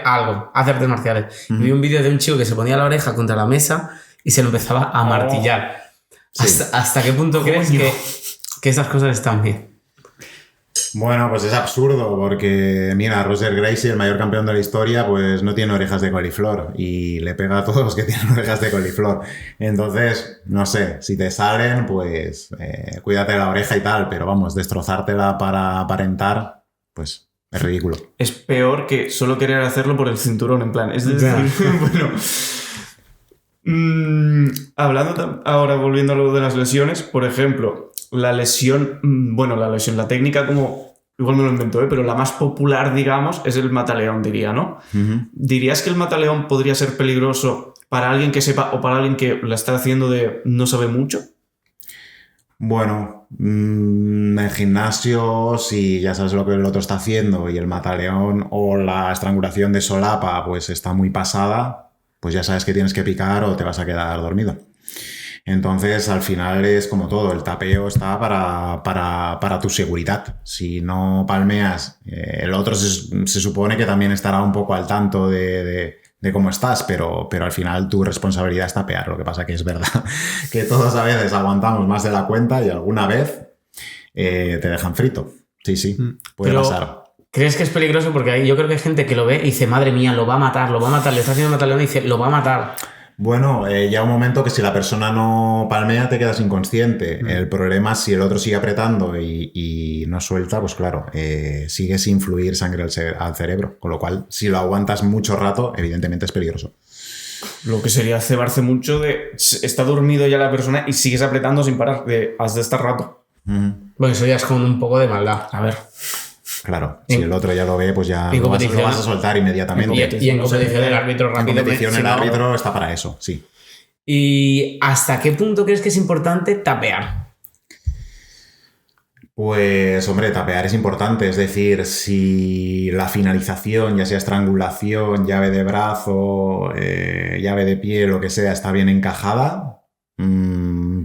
algo, hace artes marciales. Y vi un vídeo de un chico que se ponía la oreja contra la mesa y se lo empezaba a martillar. Sí. ¿Hasta qué punto crees que esas cosas están bien? Bueno, pues es absurdo porque, mira, Roger Gracie, el mayor campeón de la historia, pues no tiene orejas de coliflor y le pega a todos los que tienen orejas de coliflor. Entonces, no sé, si te salen, pues cuídate la oreja y tal, pero vamos, destrozártela para aparentar, pues es ridículo. Es peor que solo querer hacerlo por el cinturón, en plan. Es decir, hablando ahora, volviendo a lo de las lesiones, por ejemplo, la técnica como, igual me lo invento, pero la más popular, digamos, es el mataleón, diría, ¿no? Uh-huh. ¿Dirías que el mataleón podría ser peligroso para alguien que sepa o para alguien que la está haciendo de no sabe mucho? Bueno, en gimnasio, si ya sabes lo que el otro está haciendo y el mataleón o la estrangulación de solapa pues está muy pasada, pues ya sabes que tienes que picar o te vas a quedar dormido. Entonces, al final es como todo, el tapeo está para tu seguridad. Si no palmeas, el otro se supone que también estará un poco al tanto de cómo estás, pero al final tu responsabilidad es tapear. Lo que pasa que es verdad que todos a veces aguantamos más de la cuenta y alguna vez te dejan frito. Sí, puede pasar. ¿Crees que es peligroso? Porque ahí yo creo que hay gente que lo ve y dice, madre mía, lo va a matar, le está haciendo mataleón y dice, lo va a matar. Bueno, llega un momento que si la persona no palmea te quedas inconsciente. El problema es si el otro sigue apretando y no suelta, pues claro, sigue sin fluir sangre al cerebro. Con lo cual, si lo aguantas mucho rato, evidentemente es peligroso. Lo que sería cebarse mucho de... Está dormido ya la persona y sigues apretando sin parar. Has de estar rato. Bueno, eso ya es con un poco de maldad. A ver. Claro, si el otro ya lo ve, pues ya En lo vas competición. a soltar inmediatamente. Y en competición el árbitro En rápido. competición si el no- árbitro está para eso, sí. ¿Y hasta qué punto crees que es importante tapear? Pues, hombre, tapear es importante. Es decir, si la finalización, ya sea estrangulación, llave de brazo, llave de pie, lo que sea, está bien encajada,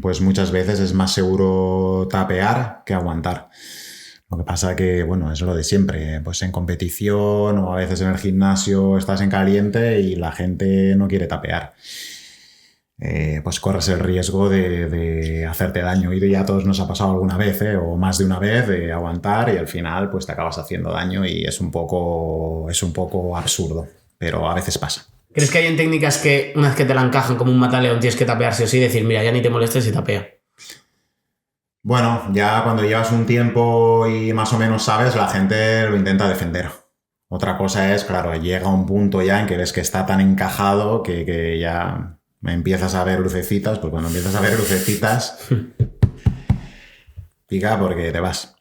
pues muchas veces es más seguro tapear que aguantar. Lo que pasa que, bueno, es lo de siempre. Pues en competición o a veces en el gimnasio estás en caliente y la gente no quiere tapear. Pues corres el riesgo de hacerte daño. Y ya a todos nos ha pasado alguna vez, o más de una vez, de aguantar y al final pues te acabas haciendo daño y es un poco absurdo, pero a veces pasa. ¿Crees que hay técnicas que una vez que te la encajan como un mataleón tienes que tapear sí o sí y decir, mira, ya ni te molestes y tapea? Bueno, ya cuando llevas un tiempo y más o menos sabes, la gente lo intenta defender. Otra cosa es, claro, llega un punto ya en que ves que está tan encajado que ya empiezas a ver lucecitas, pues cuando empiezas a ver lucecitas, pica porque te vas.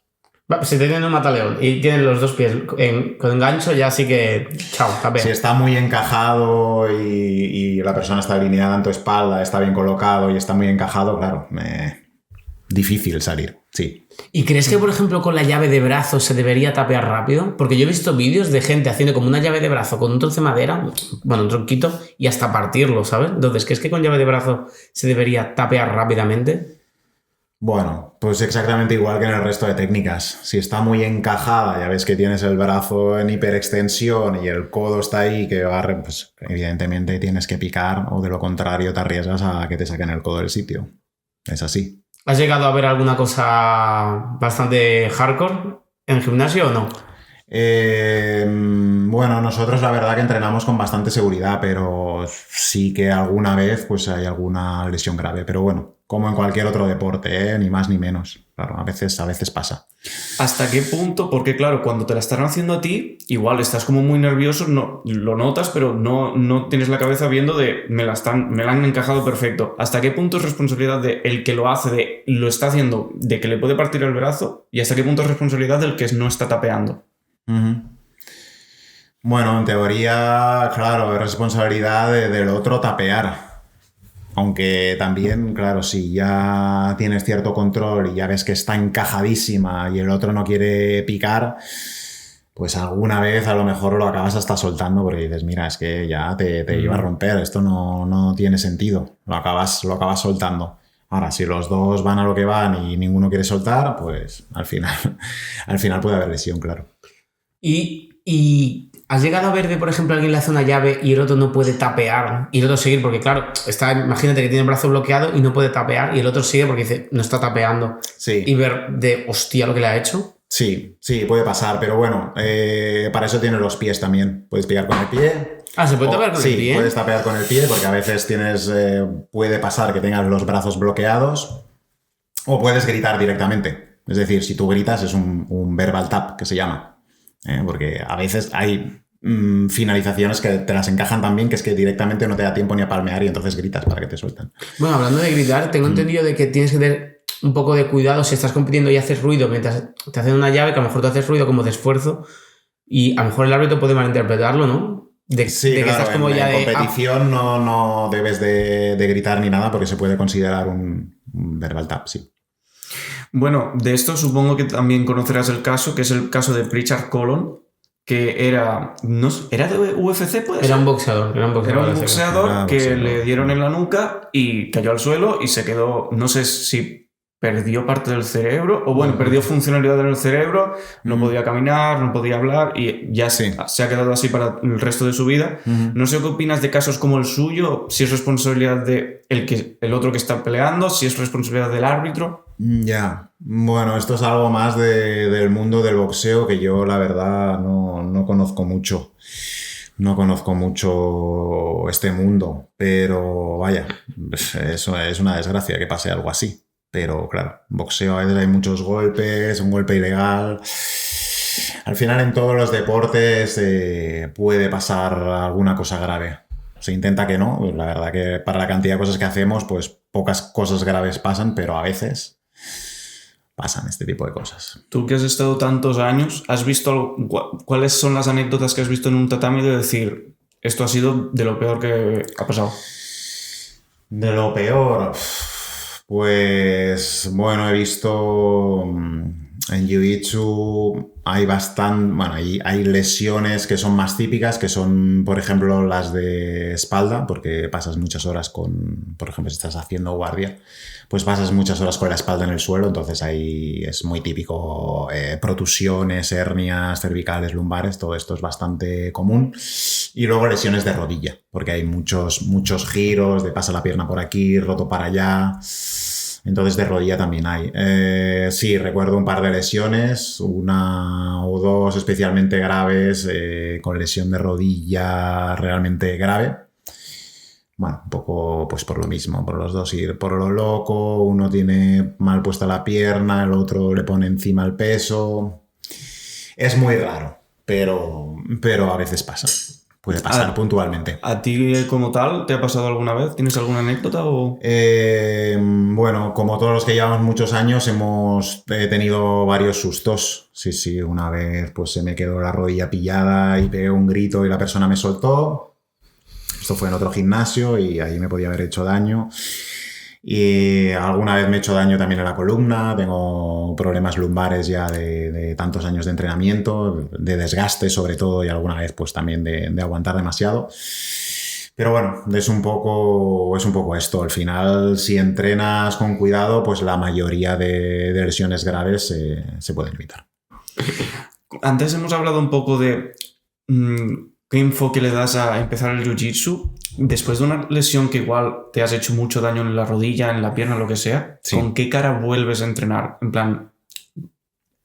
Si te tienen un mataleón y tienen los dos pies con engancho, ya sí que chao, tapea. Si está muy encajado y la persona está alineada en tu espalda, está bien colocado y está muy encajado, claro, difícil salir, sí. ¿Y crees que, por ejemplo, con la llave de brazo se debería tapear rápido? Porque yo he visto vídeos de gente haciendo como una llave de brazo con un trozo de madera, bueno, un tronquito, y hasta partirlo, ¿sabes? Entonces, ¿crees que con llave de brazo se debería tapear rápidamente? Bueno, pues exactamente igual que en el resto de técnicas. Si está muy encajada, ya ves que tienes el brazo en hiperextensión y el codo está ahí que agarre, pues evidentemente tienes que picar o de lo contrario te arriesgas a que te saquen el codo del sitio. Es así. ¿Has llegado a ver alguna cosa bastante hardcore en el gimnasio o no? Bueno, nosotros la verdad que entrenamos con bastante seguridad, pero sí que alguna vez pues hay alguna lesión grave. Pero bueno, como en cualquier otro deporte, ni más ni menos. Claro, a veces pasa. ¿Hasta qué punto? Porque claro, cuando te la están haciendo a ti, igual estás como muy nervioso, no, lo notas, pero no tienes la cabeza viendo de me la han encajado perfecto. ¿Hasta qué punto es responsabilidad de el que lo hace, de lo está haciendo, de que le puede partir el brazo? ¿Y hasta qué punto es responsabilidad del que no está tapeando? Uh-huh. Bueno, en teoría, claro, es responsabilidad del otro tapear. Aunque también, claro, si ya tienes cierto control y ya ves que está encajadísima y el otro no quiere picar, pues alguna vez a lo mejor lo acabas hasta soltando porque dices, mira, es que ya te iba a romper, esto no tiene sentido, lo acabas soltando. Ahora, si los dos van a lo que van y ninguno quiere soltar, pues al final puede haber lesión, claro. Y ¿has llegado a ver que, por ejemplo, alguien le hace una llave y el otro no puede tapear y el otro seguir? Porque, claro, imagínate que tiene el brazo bloqueado y no puede tapear y el otro sigue porque dice, no está tapeando. Sí. Y ver de, hostia, lo que le ha hecho. Sí, puede pasar, pero bueno, para eso tienes los pies también. Puedes pegar con el pie. Ah, ¿se puede tapear con el pie? Sí, puedes tapear con el pie porque a veces puede pasar que tengas los brazos bloqueados o puedes gritar directamente. Es decir, si tú gritas es un verbal tap que se llama. Porque a veces hay finalizaciones que te las encajan tan bien que es que directamente no te da tiempo ni a palmear y entonces gritas para que te suelten. Bueno, hablando de gritar, tengo entendido de que tienes que tener un poco de cuidado si estás compitiendo y haces ruido mientras te hacen una llave, que a lo mejor tú haces ruido como de esfuerzo y a lo mejor el árbitro puede malinterpretarlo, ¿no? Sí, claro, que estás como en competición no debes de gritar ni nada porque se puede considerar un verbal tap, sí. Bueno, de esto supongo que también conocerás el caso, que es el caso de Pritchard Colon, que era de UFC, ¿puede ser? Era un boxeador. Era un boxeador que le dieron en la nuca y cayó al suelo y se quedó, no sé si perdió parte del cerebro o bueno, perdió funcionalidad en el cerebro, no podía caminar, no podía hablar y ya se ha quedado así para el resto de su vida. No sé qué opinas de casos como el suyo, si es responsabilidad de el otro que está peleando, si es responsabilidad del árbitro. Ya, bueno, esto es algo más del mundo del boxeo que yo la verdad no conozco mucho. No conozco mucho este mundo, pero vaya, eso es una desgracia que pase algo así. Pero claro, boxeo a veces hay muchos golpes, un golpe ilegal. Al final en todos los deportes puede pasar alguna cosa grave. Se intenta que no, la verdad que para la cantidad de cosas que hacemos, pues pocas cosas graves pasan, pero a veces pasan este tipo de cosas. Tú que has estado tantos años, ¿has visto cuáles son las anécdotas que has visto en un tatami de decir, esto ha sido de lo peor que ha pasado? De lo peor, pues bueno, he visto en Jiu-Jitsu hay lesiones que son más típicas, que son, por ejemplo, las de espalda, porque pasas muchas horas por ejemplo, si estás haciendo guardia, pues pasas muchas horas con la espalda en el suelo, entonces ahí es muy típico protusiones, hernias cervicales, lumbares, todo esto es bastante común. Y luego lesiones de rodilla, porque hay muchos giros, de pasa la pierna por aquí, roto para allá. Entonces de rodilla también hay. Sí, recuerdo un par de lesiones, una o dos especialmente graves, con lesión de rodilla realmente grave. Bueno, un poco pues por lo mismo, por los dos ir por lo loco, uno tiene mal puesta la pierna, el otro le pone encima el peso. Es muy raro, pero a veces pasa. Puede pasar puntualmente. ¿A ti como tal te ha pasado alguna vez? ¿Tienes alguna anécdota? Bueno, como todos los que llevamos muchos años, hemos tenido varios sustos. Sí, una vez pues se me quedó la rodilla pillada y pegué un grito y la persona me soltó. Esto fue en otro gimnasio y ahí me podía haber hecho daño. Y alguna vez me he hecho daño también en la columna, tengo problemas lumbares ya de tantos años de entrenamiento, de desgaste sobre todo, y alguna vez pues también de aguantar demasiado. Pero bueno, es un poco esto. Al final, si entrenas con cuidado, pues la mayoría de lesiones graves se pueden evitar. Antes hemos hablado un poco de qué enfoque le das a empezar el jiu-jitsu. Después de una lesión que igual te has hecho mucho daño en la rodilla, en la pierna, lo que sea, sí. ¿Con qué cara vuelves a entrenar? En plan,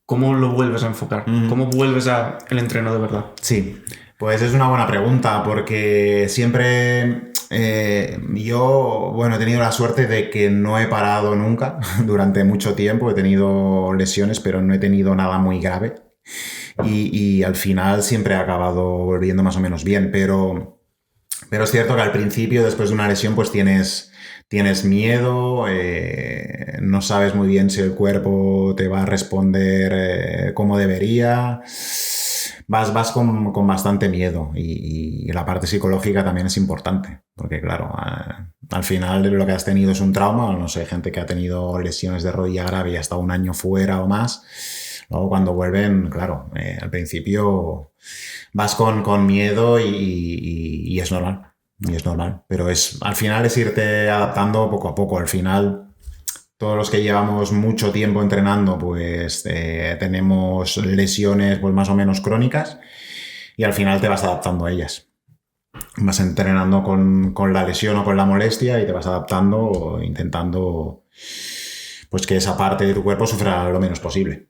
¿cómo lo vuelves a enfocar? ¿Cómo vuelves al entreno de verdad? Sí, pues es una buena pregunta porque siempre yo, he tenido la suerte de que no he parado nunca durante mucho tiempo. He tenido lesiones, pero no he tenido nada muy grave. Y al final siempre he acabado volviendo más o menos bien, pero es cierto que al principio, después de una lesión, pues tienes miedo, no sabes muy bien si el cuerpo te va a responder como debería. Vas con bastante miedo y la parte psicológica también es importante, porque claro, al final lo que has tenido es un trauma. No sé, gente que ha tenido lesiones de rodilla grave y hasta un año fuera o más. Luego cuando vuelven, claro, al principio vas con miedo y es normal. Y es normal. Pero al final es irte adaptando poco a poco. Al final, todos los que llevamos mucho tiempo entrenando, pues tenemos lesiones pues más o menos crónicas y al final te vas adaptando a ellas. Vas entrenando con la lesión o con la molestia y te vas adaptando, intentando pues que esa parte de tu cuerpo sufra lo menos posible.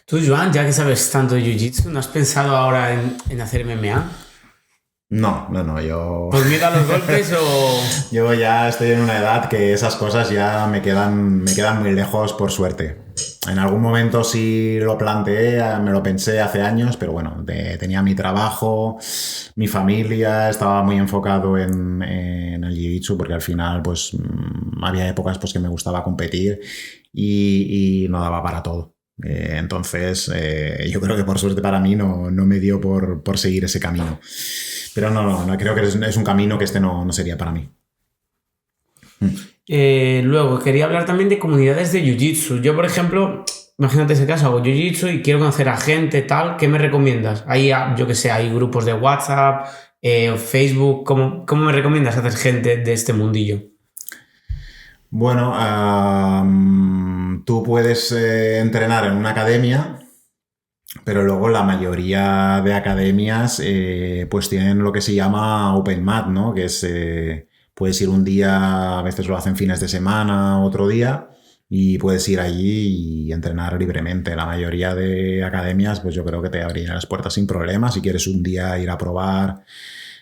Tú, Joan, ya que sabes tanto de Jiu-Jitsu, ¿no has pensado ahora en hacer MMA? No, yo... ¿Por miedo a los golpes o...? Yo ya estoy en una edad que esas cosas ya me quedan muy lejos, por suerte. En algún momento sí lo planteé, me lo pensé hace años, pero bueno, tenía mi trabajo, mi familia, estaba muy enfocado en el Jiu-Jitsu, porque al final pues había épocas pues que me gustaba competir y no daba para todo. Entonces yo creo que por suerte para mí no me dio por seguir ese camino. Pero no creo que es un camino que no sería para mí. Luego, quería hablar también de comunidades de Jiu-Jitsu. Yo, por ejemplo, imagínate ese caso, hago Jiu-Jitsu y quiero conocer a gente, tal. ¿Qué me recomiendas? Hay, yo que sé, hay grupos de WhatsApp, Facebook. ¿Cómo me recomiendas hacer gente de este mundillo? Bueno, tú puedes entrenar en una academia, pero luego la mayoría de academias pues tienen lo que se llama Open Mat, ¿no? Que es, puedes ir un día, a veces lo hacen fines de semana, otro día, y puedes ir allí y entrenar libremente. La mayoría de academias, pues yo creo que te abrirán las puertas sin problemas. Si quieres un día ir a probar,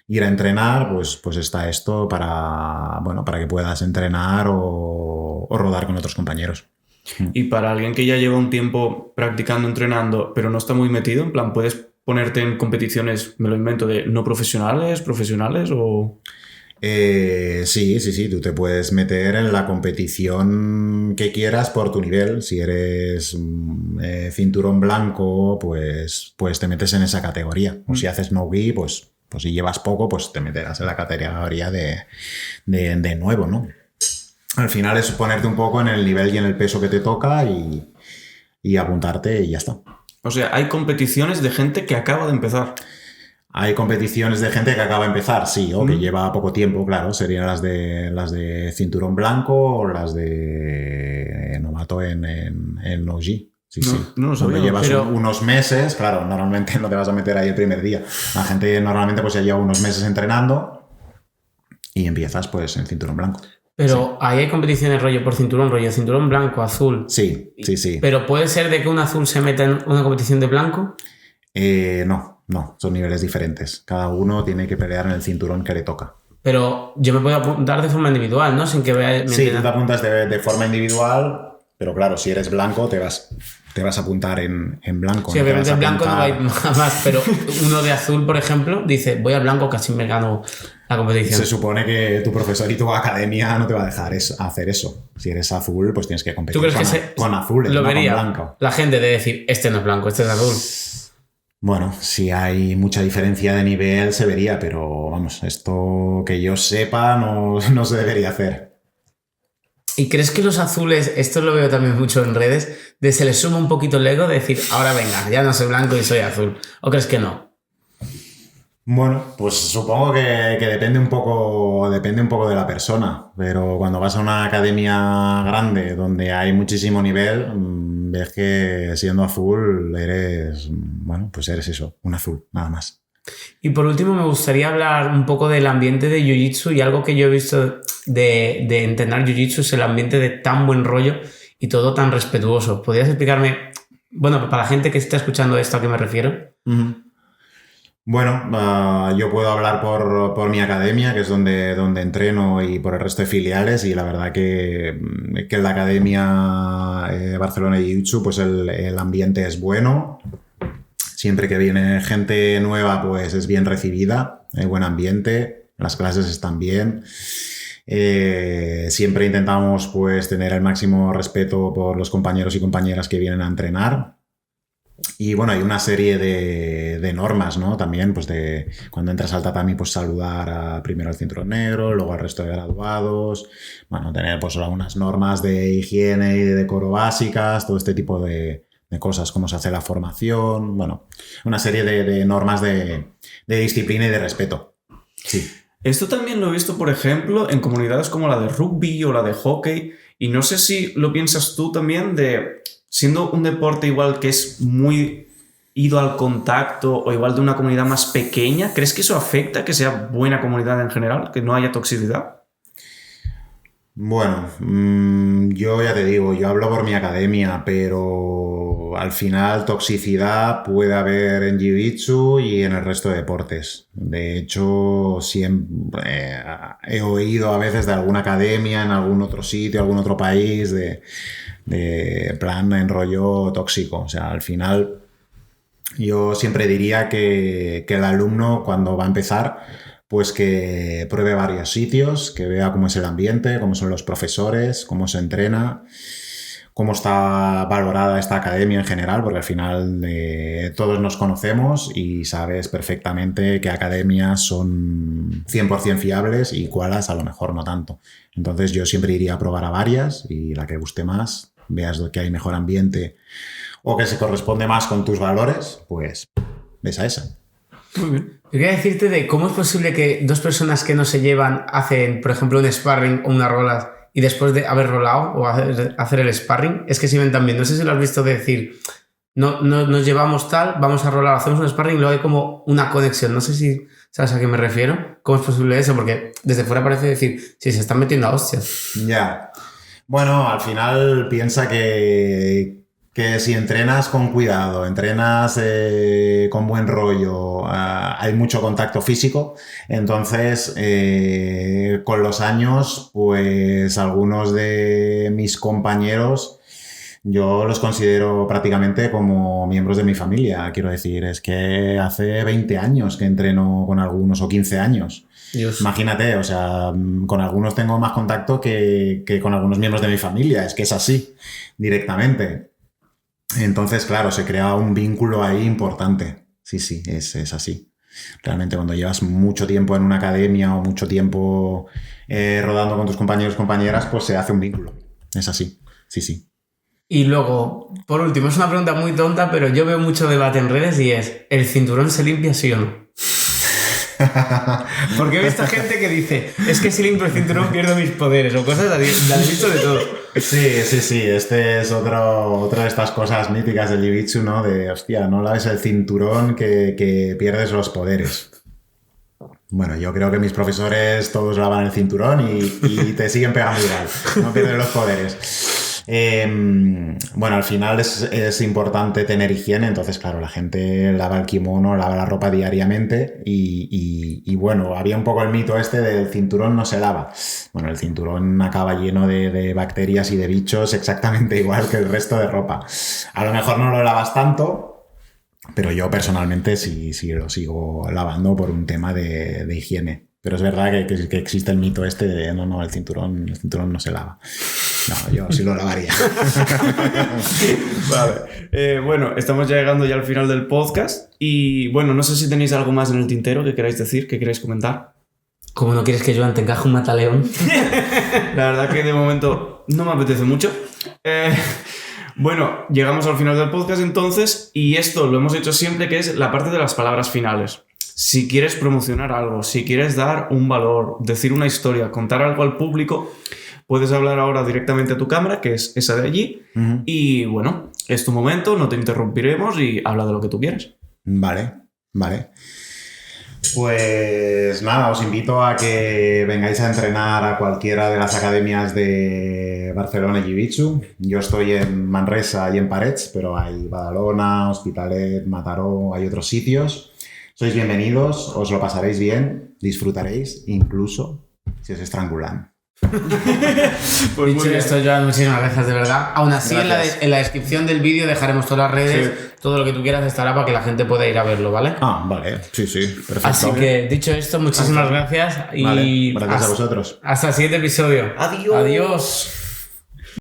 ir a entrenar, pues está esto para que puedas entrenar o rodar con otros compañeros. Y para alguien que ya lleva un tiempo practicando, entrenando, pero no está muy metido, en plan, ¿puedes ponerte en competiciones, me lo invento, de no profesionales o...? Sí, tú te puedes meter en la competición que quieras por tu nivel. Si eres cinturón blanco, pues te metes en esa categoría. O si haces no-gi, pues si llevas poco, pues te meterás en la categoría de nuevo, ¿no? Al final es ponerte un poco en el nivel y en el peso que te toca y apuntarte y ya está. O sea, hay competiciones de gente que acaba de empezar. Hay competiciones de gente que acaba de empezar, sí, o que lleva poco tiempo, claro. Serían las de cinturón blanco o las de novato en no-gi. Sí. No lo sabía. Cuando llevas unos meses, claro, normalmente no te vas a meter ahí el primer día. La gente normalmente pues ya lleva unos meses entrenando y empiezas pues en cinturón blanco. Pero ahí hay competiciones rollo por cinturón blanco, azul. Sí. ¿Pero puede ser de que un azul se meta en una competición de blanco? No, son niveles diferentes. Cada uno tiene que pelear en el cinturón que le toca. Pero yo me puedo apuntar de forma individual, ¿no? Sin que vea... Sí, tú te apuntas de forma individual, pero claro, si eres blanco te vas a apuntar en blanco. Sí, no obviamente en blanco no hay apuntar... más, pero uno de azul, por ejemplo, dice, voy al blanco, casi me gano la competición. Se supone que tu profesor y tu academia no te va a dejar hacer eso. Si eres azul, pues tienes que competir con azules, lo no vería con blanco. La gente de decir, este no es blanco, este es azul. Bueno, si hay mucha diferencia de nivel se vería, pero vamos, esto que yo sepa no se debería hacer. ¿Y crees que los azules, esto lo veo también mucho en redes, de se les suma un poquito el ego de decir, ahora venga, ya no soy blanco y soy azul? ¿O crees que no? Bueno, pues supongo que depende un poco de la persona, pero cuando vas a una academia grande donde hay muchísimo nivel, ves que siendo azul eres eso, un azul, nada más. Y por último me gustaría hablar un poco del ambiente de Jiu-Jitsu, y algo que yo he visto de entrenar Jiu-Jitsu es el ambiente de tan buen rollo y todo tan respetuoso. ¿Podrías explicarme, bueno, para la gente que está escuchando esto, a qué me refiero? Uh-huh. Bueno, yo puedo hablar por mi academia, que es donde entreno, y por el resto de filiales, y la verdad que en la academia Barcelona Jiu-Jitsu, pues el ambiente es bueno. Siempre que viene gente nueva, pues es bien recibida, hay buen ambiente, las clases están bien. Siempre intentamos pues tener el máximo respeto por los compañeros y compañeras que vienen a entrenar. Y bueno, hay una serie de normas, ¿no? También, pues de cuando entras al tatami, pues saludar primero al cinturón negro, luego al resto de graduados. Bueno, tener pues algunas normas de higiene y de decoro básicas, todo este tipo de cosas, cómo se hace la formación. Bueno, una serie de normas de disciplina y de respeto. Sí. Esto también lo he visto, por ejemplo, en comunidades como la de rugby o la de hockey. Y no sé si lo piensas tú también de... Siendo un deporte igual que es muy ido al contacto o igual de una comunidad más pequeña, ¿crees que eso afecta que sea buena comunidad en general, que no haya toxicidad? Bueno, yo ya te digo, yo hablo por mi academia, pero al final toxicidad puede haber en Jiu-Jitsu y en el resto de deportes. De hecho, siempre he oído a veces de alguna academia en algún otro sitio, algún otro país, de plan en rollo tóxico. O sea, al final yo siempre diría que el alumno cuando va a empezar, pues que pruebe varios sitios, que vea cómo es el ambiente, cómo son los profesores, cómo se entrena, cómo está valorada esta academia en general, porque al final todos nos conocemos y sabes perfectamente qué academias son 100% fiables y cuáles a lo mejor no tanto. Entonces yo siempre iría a probar a varias y la que guste más, veas que hay mejor ambiente o que se corresponde más con tus valores, pues ves a esa. Muy bien. Yo quería decirte de cómo es posible que dos personas que no se llevan hacen, por ejemplo, un sparring o una rola y después de haber rolado o hacer el sparring, es que se ven tan bien. No sé si lo has visto de decir, no nos llevamos tal, vamos a rolar, hacemos un sparring y luego hay como una conexión. No sé si sabes a qué me refiero. ¿Cómo es posible eso? Porque desde fuera parece decir, sí, se están metiendo a hostias. Ya. Bueno, al final piensa que si entrenas con cuidado, entrenas con buen rollo, hay mucho contacto físico, entonces con los años, pues algunos de mis compañeros Yo los considero prácticamente como miembros de mi familia. Quiero decir, es que hace 20 años que entreno con algunos o 15 años. Dios. Imagínate, o sea, con algunos tengo más contacto que con algunos miembros de mi familia. Es que es así, directamente. Entonces, claro, se crea un vínculo ahí importante. Sí, es así. Realmente cuando llevas mucho tiempo en una academia o mucho tiempo rodando con tus compañeros y compañeras, pues se hace un vínculo. Es así, sí. Y luego, por último, es una pregunta muy tonta, pero yo veo mucho debate en redes y es, ¿el cinturón se limpia sí o no? Porque he visto gente que dice, es que si limpio el cinturón pierdo mis poderes o cosas así, la he visto de todo. Sí, este es otra de estas cosas míticas del Jiu-Jitsu, ¿no? De, hostia, no laves el cinturón que pierdes los poderes. Bueno, yo creo que mis profesores todos lavan el cinturón y te siguen pegando igual, no pierdes los poderes. Bueno, al final es importante tener higiene, entonces claro, la gente lava el kimono, lava la ropa diariamente y bueno, había un poco el mito este del cinturón no se lava. Bueno, el cinturón acaba lleno de bacterias y de bichos exactamente igual que el resto de ropa. A lo mejor no lo lavas tanto, pero yo personalmente sí lo sigo lavando por un tema de higiene. Pero es verdad que existe el mito este de no, el cinturón no se lava. No, yo sí lo lavaría. Vale. Bueno, estamos ya llegando ya al final del podcast y bueno, no sé si tenéis algo más en el tintero que queráis decir, que queráis comentar. ¿Cómo no quieres que Joan te encaje un mataleón? La verdad que de momento no me apetece mucho. Bueno, llegamos al final del podcast entonces y esto lo hemos hecho siempre, que es la parte de las palabras finales. Si quieres promocionar algo, si quieres dar un valor, decir una historia, contar algo al público, puedes hablar ahora directamente a tu cámara, que es esa de allí. Uh-huh. Y bueno, es tu momento, no te interrumpiremos y habla de lo que tú quieras. Vale. Pues nada, os invito a que vengáis a entrenar a cualquiera de las academias de Barcelona Jiu-Jitsu. Yo estoy en Manresa y en Parets, pero hay Badalona, Hospitalet, Mataró, hay otros sitios. Sois bienvenidos, os lo pasaréis bien, disfrutaréis, incluso si os estrangulan. Pues dicho esto, Joan, muchísimas gracias de verdad. Aún así, en la descripción del vídeo dejaremos todas las redes, sí. Todo lo que tú quieras estará para que la gente pueda ir a verlo, ¿vale? Vale, sí, perfecto. Así que, dicho esto, muchísimas gracias y vale, gracias a vosotros. Hasta el siguiente episodio. Adiós.